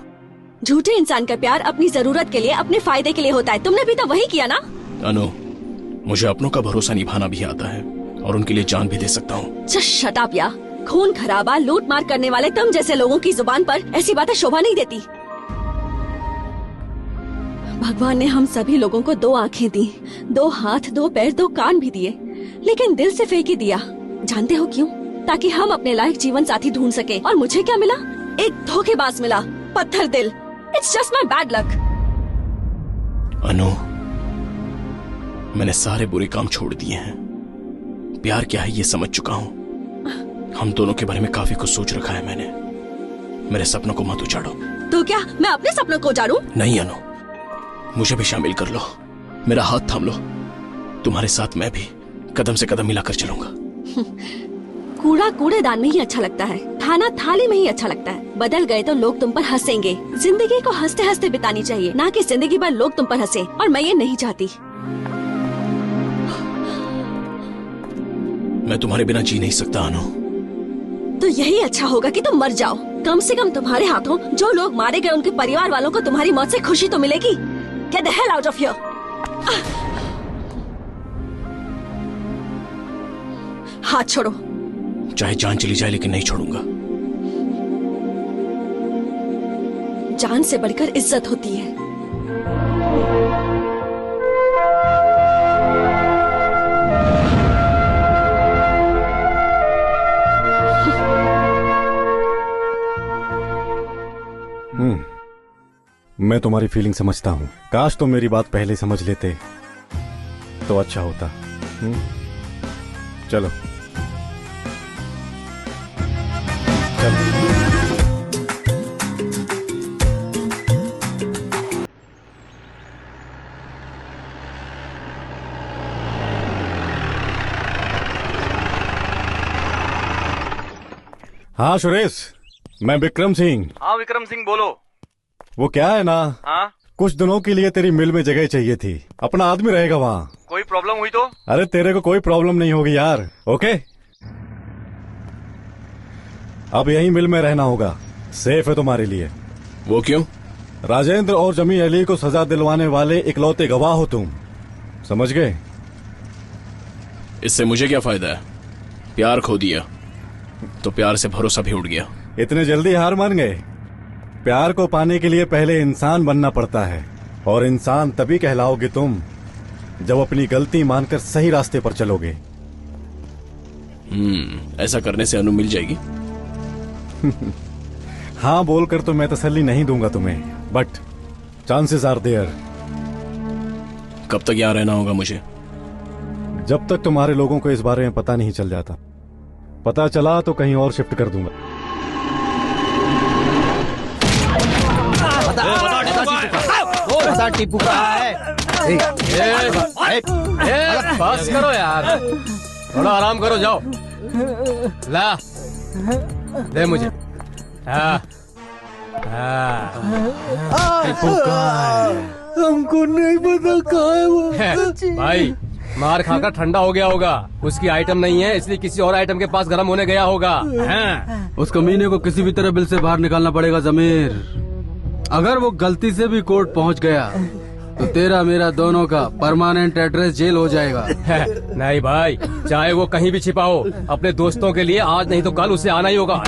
झूठे इंसान का प्यार अपनी जरूरत के लिए, अपने फायदे के लिए होता है। तुमने भी तो वही किया ना। अनु, मुझे अपनों का भरोसा निभाना भी आता है और उनके लिए जान भी दे सकता हूँ। शट अप या। खून खराबा, लूट मार करने वाले तुम जैसे लोगों की जुबान पर ऐसी बातें शोभा नहीं देती। भगवान ने हम सभी लोगों को दो आंखें दी, दो हाथ, दो पैर, दो कान भी दिए, लेकिन दिल से फेंक ही दिया। जानते हो क्यों? ताकि हम अपने लायक जीवन साथी ढूंढ सके। और मुझे क्या मिला? एक धोखेबाज मिला, पत्थर दिल। It's just my bad luck. Anu, मैंने सारे बुरे काम छोड़ दिए हैं। प्यार क्या है ये समझ चुका हूँ। हम दोनों के बारे में काफी कुछ सोच रखा है मैंने। मेरे सपनों को मत उजाड़ो। तो क्या मैं अपने सपनों को उजाड़ूं? नहीं अनु, मुझे भी शामिल कर लो, मेरा हाथ थाम लो। तुम्हारे साथ मैं भी कदम से कदम मिलाकर चलूंगा। कूड़ा कूड़ेदान में ही अच्छा लगता है, खाना थाली में ही अच्छा लगता है। बदल गए तो लोग तुम पर हंसेंगे। जिंदगी को हंसते हंसते बितानी चाहिए, ना कि जिंदगी भर लोग तुम पर हंसे। और मैं ये नहीं चाहती। मैं तुम्हारे बिना जी नहीं सकता अनु। तो यही अच्छा होगा कि तुम मर जाओ। कम से कम तुम्हारे हाथों जो लोग मारे गए उनके परिवार वालों को तुम्हारी मौत से खुशी तो मिलेगी। Get the hell out of here! हाथ छोड़ो। चाहे जान चली जाए लेकिन नहीं छोड़ूंगा। जान से बढ़कर इज्जत होती है। मैं तुम्हारी फीलिंग समझता हूँ। काश तुम मेरी बात पहले समझ लेते तो अच्छा होता। चलो हाँ सुरेश, मैं विक्रम सिंह। हाँ विक्रम सिंह बोलो। वो क्या है ना, हाँ कुछ दिनों के लिए तेरी मिल में जगह चाहिए थी। अपना आदमी रहेगा वहाँ। कोई प्रॉब्लम हुई तो? अरे तेरे को कोई प्रॉब्लम नहीं होगी यार। ओके, अब यही मिल में रहना होगा। सेफ है तुम्हारे लिए। वो क्यों? राजेंद्र और जमी अली को सजा दिलवाने वाले इकलौते गवाह हो तुम, समझ गए? इससे मुझे क्या फायदा है? प्यार खो दिया तो प्यार से भरोसा भी उड़ गया। इतने जल्दी हार मान गए? प्यार को पाने के लिए पहले इंसान बनना पड़ता है, और इंसान तभी कहलाओगे तुम जब अपनी गलती मानकर सही रास्ते पर चलोगे। ऐसा करने से अनु मिल जाएगी? हाँ बोलकर तो मैं तसल्ली नहीं दूंगा तुम्हें, बट चांसेस आर देयर। कब तक यहाँ रहना होगा मुझे? जब तक तुम्हारे लोगों को इस बारे में पता नहीं चल जाता। पता चला तो कहीं और शिफ्ट कर दूंगा। बता टीपू कहाँ है? बस करो यार, थोड़ा आराम करो, जाओ। ला दे मुझे। टीपू कहाँ है? हमको नहीं पता कहाँ है वो। भाई मार खाकर ठंडा हो गया होगा। उसकी आइटम नहीं है, इसलिए किसी और आइटम के पास गर्म होने गया होगा। उस कमीने को किसी भी तरह बिल से बाहर निकालना पड़ेगा जमीर। अगर वो गलती से भी कोर्ट पहुंच गया तो तेरा मेरा दोनों का परमानेंट एड्रेस जेल हो जाएगा। नहीं भाई, चाहे वो कहीं भी छिपा हो, अपने दोस्तों के लिए आज नहीं तो कल उसे आना ही होगा।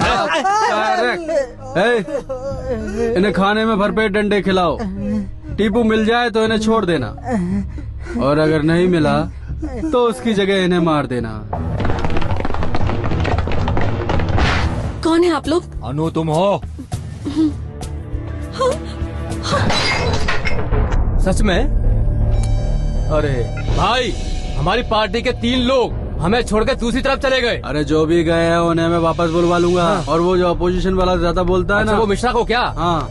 इन्हें खाने में भरपेट डंडे खिलाओ। टीपू मिल जाए तो इन्हें छोड़ देना, और अगर नहीं मिला तो उसकी जगह इन्हें मार देना। कौन है आप लोग? अनु तुम हो? सच में? अरे भाई, हमारी पार्टी के 3 लोग हमें छोड़कर दूसरी तरफ चले गए। अरे जो भी गए हैं उन्हें मैं वापस बुलवा लूंगा। हाँ। और वो जो अपोजिशन वाला ज्यादा बोलता है ना, वो मिश्रा को क्या? हाँ।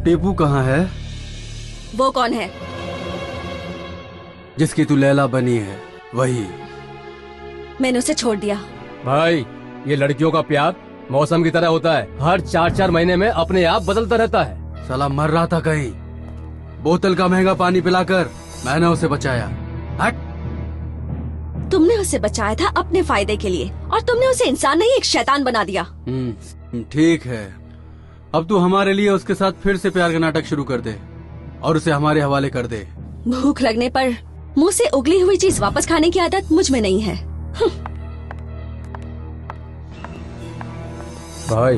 टीपू कहाँ है? वो कौन है? जिसकी तू लैला बनी है, वही। मैंने उसे छोड़ दिया। भाई, ये लड़कियों का प्यार मौसम की तरह होता है, हर 4-4 महीने में अपने आप बदलता रहता है। साला मर रहा था कहीं, बोतल का महंगा पानी पिलाकर मैंने उसे बचाया। हट। तुमने उसे बचाया था अपने फायदे के लिए, और तुमने उसे इंसान नहीं एक शैतान बना दिया। ठीक है, अब तू हमारे लिए उसके साथ फिर से प्यार का नाटक शुरू कर दे और उसे हमारे हवाले कर दे। भूख लगने पर मुंह से उगली हुई चीज वापस खाने की आदत मुझ में नहीं है। भाई,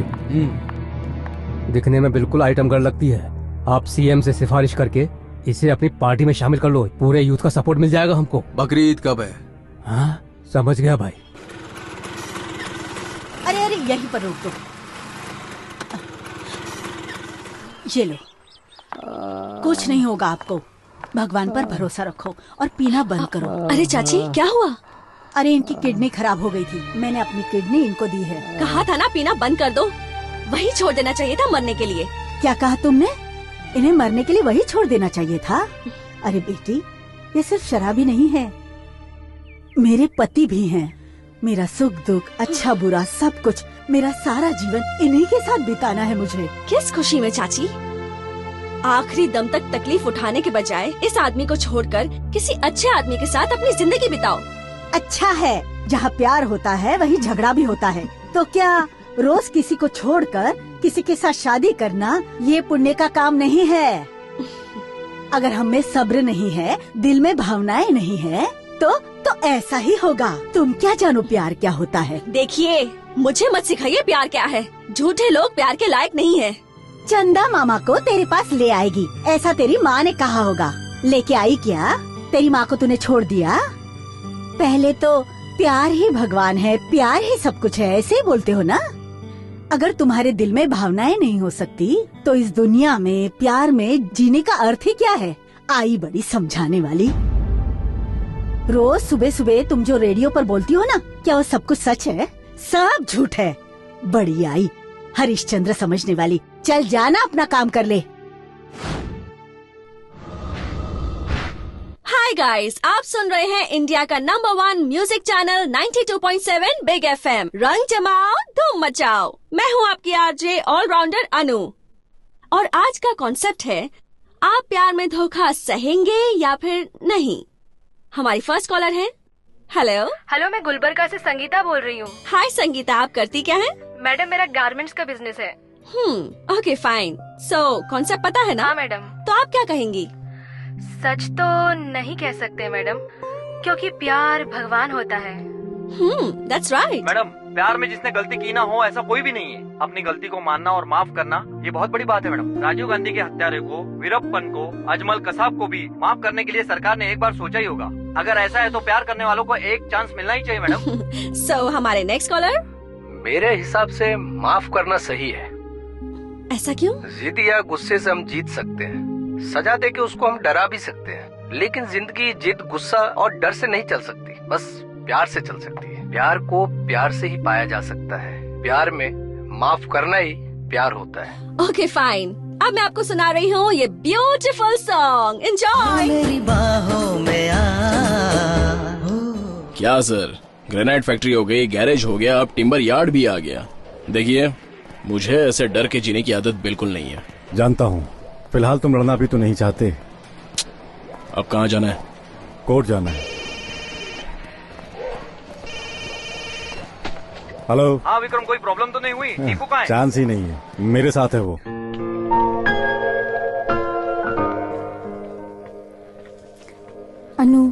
दिखने में बिल्कुल आइटम गर्ल लगती है। आप सीएम से सिफारिश करके इसे अपनी पार्टी में शामिल कर लो, पूरे यूथ का सपोर्ट मिल जाएगा हमको। बकरी ईद कब है? हाँ, समझ गया भाई। अरे अरे, यहीं पर रोक दो। ये लो, कुछ नहीं होगा आपको। भगवान पर भरोसा रखो और पीना बंद करो। अरे चाची, क्या हुआ? अरे इनकी किडनी खराब हो गई थी, मैंने अपनी किडनी इनको दी है। कहा था ना पीना बंद कर दो, वही छोड़ देना चाहिए था मरने के लिए। क्या कहा तुमने? इन्हें मरने के लिए वही छोड़ देना चाहिए था? अरे बेटी, ये सिर्फ शराबी नहीं है, मेरे पति भी हैं। मेरा सुख दुख, अच्छा बुरा सब कुछ, मेरा सारा जीवन इन्हीं के साथ बिताना है मुझे। किस खुशी में चाची? आखिरी दम तक तकलीफ उठाने के बजाय इस आदमी को छोड़कर किसी अच्छे आदमी के साथ अपनी जिंदगी बिताओ। अच्छा है, जहाँ प्यार होता है वहीं झगड़ा भी होता है। तो क्या रोज किसी को छोड़कर किसी के साथ शादी करना ये पुण्य का काम नहीं है? अगर हम में सब्र नहीं है, दिल में भावनाएं नहीं है, तो ऐसा ही होगा। तुम क्या जानो प्यार क्या होता है? देखिए, मुझे मत सिखाइए प्यार क्या है। झूठे लोग प्यार के लायक नहीं है। चंदा मामा को तेरे पास ले आएगी, ऐसा तेरी माँ ने कहा होगा। लेके आई क्या? तेरी माँ को तूने छोड़ दिया? पहले तो प्यार ही भगवान है, प्यार ही सब कुछ है, ऐसे ही बोलते हो ना? अगर तुम्हारे दिल में भावनाएं नहीं हो सकती तो इस दुनिया में प्यार में जीने का अर्थ ही क्या है? आई बड़ी समझाने वाली। रोज सुबह सुबह तुम जो रेडियो पर बोलती हो ना, क्या वो सब कुछ सच है? सब झूठ है। बड़ी आई हरिश्चंद्र समझने वाली। चल जाना, अपना काम कर ले। हाय गाइस, आप सुन रहे हैं इंडिया का number 1 music channel 92.7 big FM। रंग जमाओ, धूम मचाओ। मैं हूँ आपकी आरजे ऑलराउंडर अनु, और आज का कॉन्सेप्ट है, आप प्यार में धोखा सहेंगे या फिर नहीं। हमारी फर्स्ट कॉलर है। हेलो। हेलो, मैं गुलबर्गा से संगीता बोल रही हूँ। हाय संगीता, आप करती क्या है? मैडम, मेरा गारमेंट्स का बिजनेस है। Okay fine. सो कॉन्सेप्ट पता है ना? हाँ मैडम। तो आप क्या कहेंगी? सच तो नहीं कह सकते मैडम, क्योंकि प्यार भगवान होता है। That's right. मैडम, प्यार में जिसने गलती की ना हो ऐसा कोई भी नहीं है। अपनी गलती को मानना और माफ करना ये बहुत बड़ी बात है मैडम। राजीव गांधी के हत्यारे को, वीरप्पन को, अजमल कसाब को भी माफ करने के लिए सरकार ने एक बार सोचा ही होगा। अगर ऐसा है तो प्यार करने वालों को एक चांस मिलना ही चाहिए मैडम। So, हमारे नेक्स्ट कॉलर। मेरे हिसाब से माफ करना सही है। ऐसा क्यों? जिद या गुस्से से हम जीत सकते हैं, सजा दे के उसको हम डरा भी सकते हैं, लेकिन जिंदगी जिद, गुस्सा और डर से नहीं चल सकती, बस प्यार से चल सकती है। प्यार को प्यार से ही पाया जा सकता है। प्यार में माफ करना ही प्यार होता है। ओके फाइन, अब मैं आपको सुना रही हूँ ये ब्यूटीफुल सॉन्ग। एंजॉय। मेरी बाहों में आ। क्या सर, ग्रेनाइट फैक्ट्री हो गई, गैरेज हो गया, अब टिम्बर यार्ड भी आ गया। देखिए, मुझे ऐसे डर के जीने की आदत बिल्कुल नहीं है। जानता हूँ, फिलहाल तुम लड़ना भी तो नहीं चाहते। अब कहाँ जाना है? कोर्ट जाना है। हेलो। हाँ विक्रम, कोई प्रॉब्लम तो नहीं हुई? टीपू कहाँ है? चांस ही नहीं है, मेरे साथ है वो। अनु।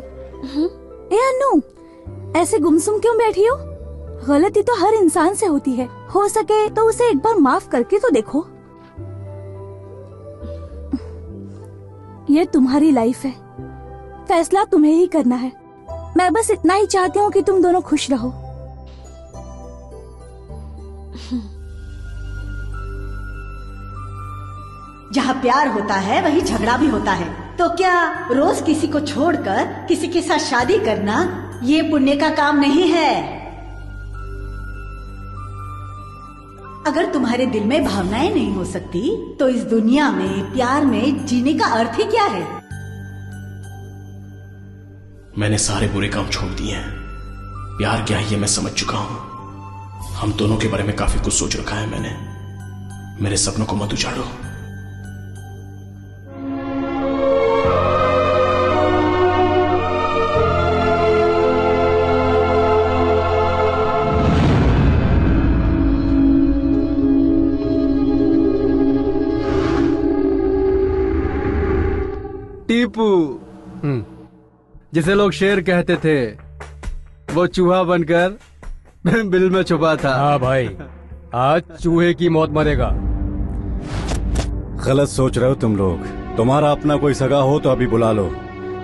ए अनु, ऐसे गुमसुम क्यों बैठी हो? गलती तो हर इंसान से होती है, हो सके तो उसे एक बार माफ करके तो देखो। ये तुम्हारी लाइफ है, फैसला तुम्हें ही करना है। मैं बस इतना ही चाहती हूँ कि तुम दोनों खुश रहो। जहाँ प्यार होता है वहीं झगड़ा भी होता है। तो क्या रोज किसी को छोड़कर किसी के साथ शादी करना ये पुण्य का काम नहीं है? अगर तुम्हारे दिल में भावनाएं नहीं हो सकती तो इस दुनिया में प्यार में जीने का अर्थ ही क्या है? मैंने सारे बुरे काम छोड़ दिए हैं। प्यार क्या है ये मैं समझ चुका हूं। हम दोनों के बारे में काफी कुछ सोच रखा है मैंने। मेरे सपनों को मत उजाड़ो। टीपू, जिसे लोग शेर कहते थे, वो चूहा बनकर बिल में छुपा था। हाँ भाई, आज चूहे की मौत मरेगा। गलत सोच रहे हो तुम लोग। तुम्हारा अपना कोई सगा हो तो अभी बुला लो,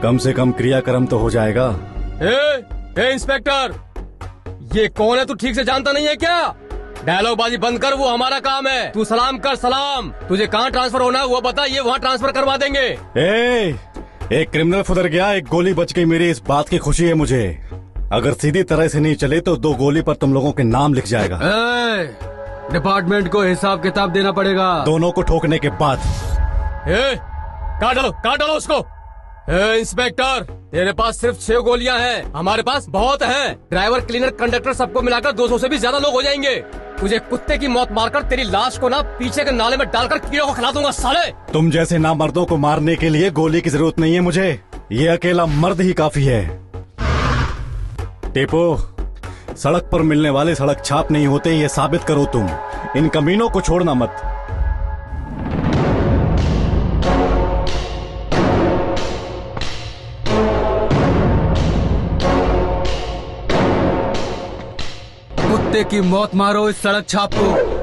कम से कम क्रियाक्रम तो हो जाएगा। ए इंस्पेक्टर, ये कौन है? तू ठीक से जानता नहीं है क्या? डायलॉग बाजी बंद कर, वो हमारा काम है। तू सलाम कर, सलाम। तुझे कहाँ ट्रांसफर होना है वो बता, ये वहाँ ट्रांसफर करवा देंगे। एक क्रिमिनल फुदर गया, एक गोली बच गई, मेरी इस बात की खुशी है मुझे। अगर सीधी तरह से नहीं चले तो 2 गोली पर तुम लोगों के नाम लिख जाएगा। डिपार्टमेंट को हिसाब किताब देना पड़ेगा। दोनों को ठोकने के बाद। काट डालो उसको। इंस्पेक्टर, तेरे पास सिर्फ 6 गोलियां हैं, हमारे पास बहुत हैं। ड्राइवर, क्लीनर, कंडक्टर सबको मिलाकर 200 से भी ज्यादा लोग हो जाएंगे। तुझे कुत्ते की मौत मारकर तेरी लाश को ना पीछे के नाले में डालकर कीड़ों को खिला दूंगा साले। तुम जैसे नामर्दों को मारने के लिए गोली की जरूरत नहीं है मुझे, ये अकेला मर्द ही काफी है। टेपो, सड़क पर मिलने वाले सड़क छाप नहीं होते, ये साबित करो तुम। इन कमीनों को छोड़ना मत। कुत्ते की मौत मारो इस सड़क छाप को।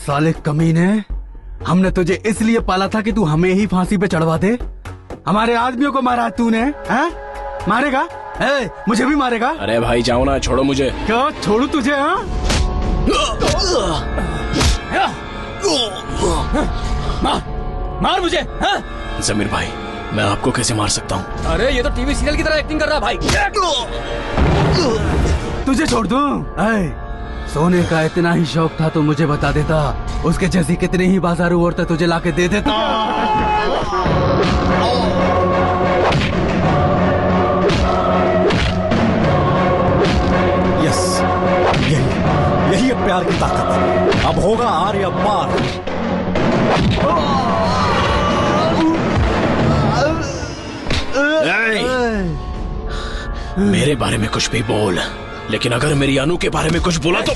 साले कमीने, हमने तुझे इसलिए पाला था कि तू हमें ही फांसी पे चढ़वा दे। हमारे आदमियों को मारा तूने, हैं? मारेगा? मुझे भी मारेगा? अरे भाई जाओ ना, छोड़ो मुझे। क्या छोड़ू तुझे? हाँ? मार मुझे। हाँ? जमीर भाई, मैं आपको कैसे मार सकता हूँ? अरे ये तो टीवी सीरियल की तरह एक्टिंग कर रहा है भाई। तुझे छोड़ दूं? सोने का इतना ही शौक था तो मुझे बता देता, उसके जैसी कितनी ही बाजारू औरतें तुझे लाके दे देता। यस, यही है प्यार की ताकत। अब होगा आर या पार। मेरे बारे में कुछ भी बोल, लेकिन अगर मेरी अनु के बारे में कुछ बोला तो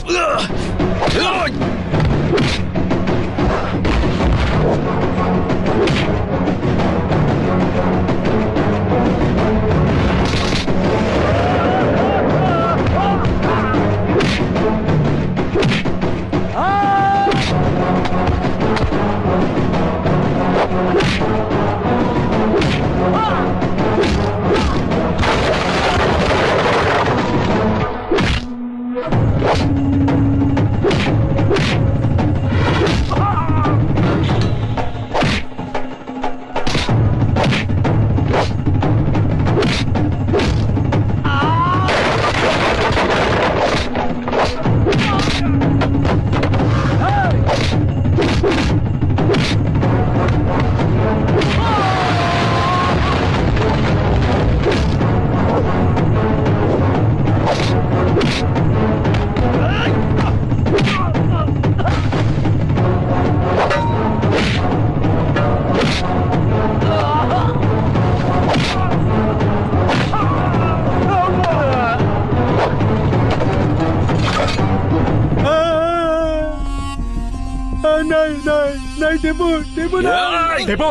नहीं नहीं नहीं टिप्पू टिप्पू नहीं। टिप्पू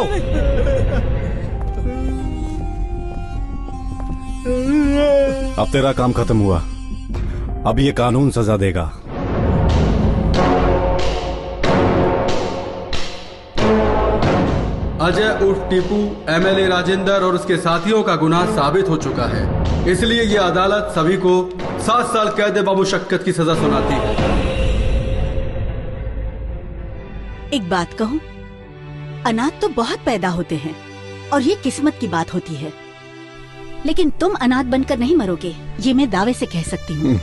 अब तेरा काम खत्म हुआ, अब ये कानून सजा देगा। अजय उर्फ टीपू एमएलए राजेंद्र और उसके साथियों का गुनाह साबित हो चुका है, इसलिए ये अदालत सभी को 7 साल कैद बामुशक्कत की सजा सुनाती है। एक बात कहूं, अनाथ तो बहुत पैदा होते हैं और ये किस्मत की बात होती है, लेकिन तुम अनाथ बनकर नहीं मरोगे, ये मैं दावे से कह सकती हूँ।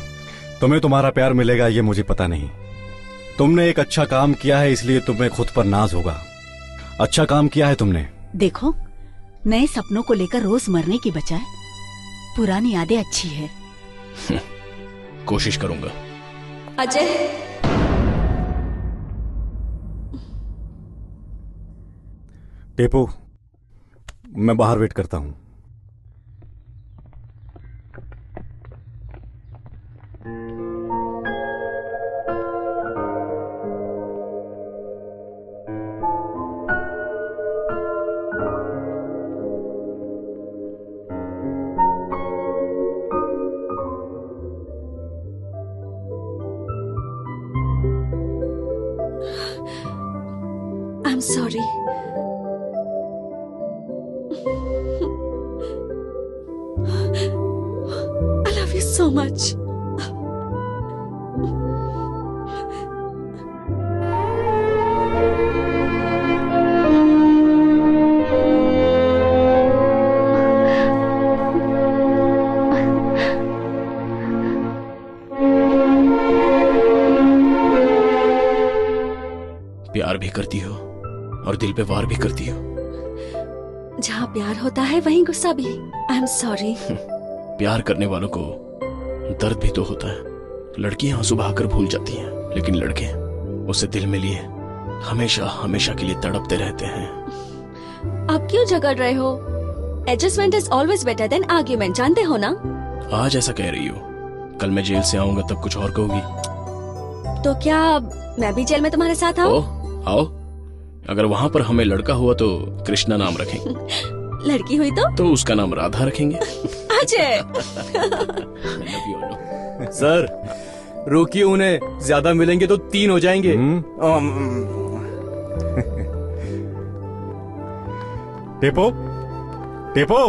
तुम्हें तुम्हारा प्यार मिलेगा ये मुझे पता नहीं। तुमने एक अच्छा काम किया है इसलिए तुम्हें खुद पर नाज होगा। अच्छा काम किया है तुमने। देखो, नए सपनों को लेकर रोज मरने की बजाय पुरानी यादें अच्छी है। कोशिश करूंगा। अजय, टेपू, मैं बाहर वेट करता हूँ। I'm sorry. I love you so much. प्यार भी करती हो और दिल पे वार भी करती हो। जहाँ प्यार होता है वहीं गुस्सा भी। I am sorry. प्यार करने वालों को दर्द भी तो होता है। लड़कियां आंसू बहाकर भूल जाती हैं, लेकिन लड़के उसे दिल में लिए हमेशा हमेशा के लिए तड़पते रहते हैं। आप क्यों झगड़ रहे हो? Adjustment is always better than argument, जानते हो ना? आज ऐसा कह रही हो, कल मैं जेल से आऊंगा तब कुछ और कहोगी। तो क्या मैं भी जेल में तुम्हारे साथ आऊं? आओ, अगर वहाँ पर हमें लड़का हुआ तो कृष्णा नाम रखेंगे। लड़की हुई तो उसका नाम राधा रखेंगे। अजय। सर रोकिए उन्हें, ज्यादा मिलेंगे तो 3 हो जाएंगे। टेपो, टेपो।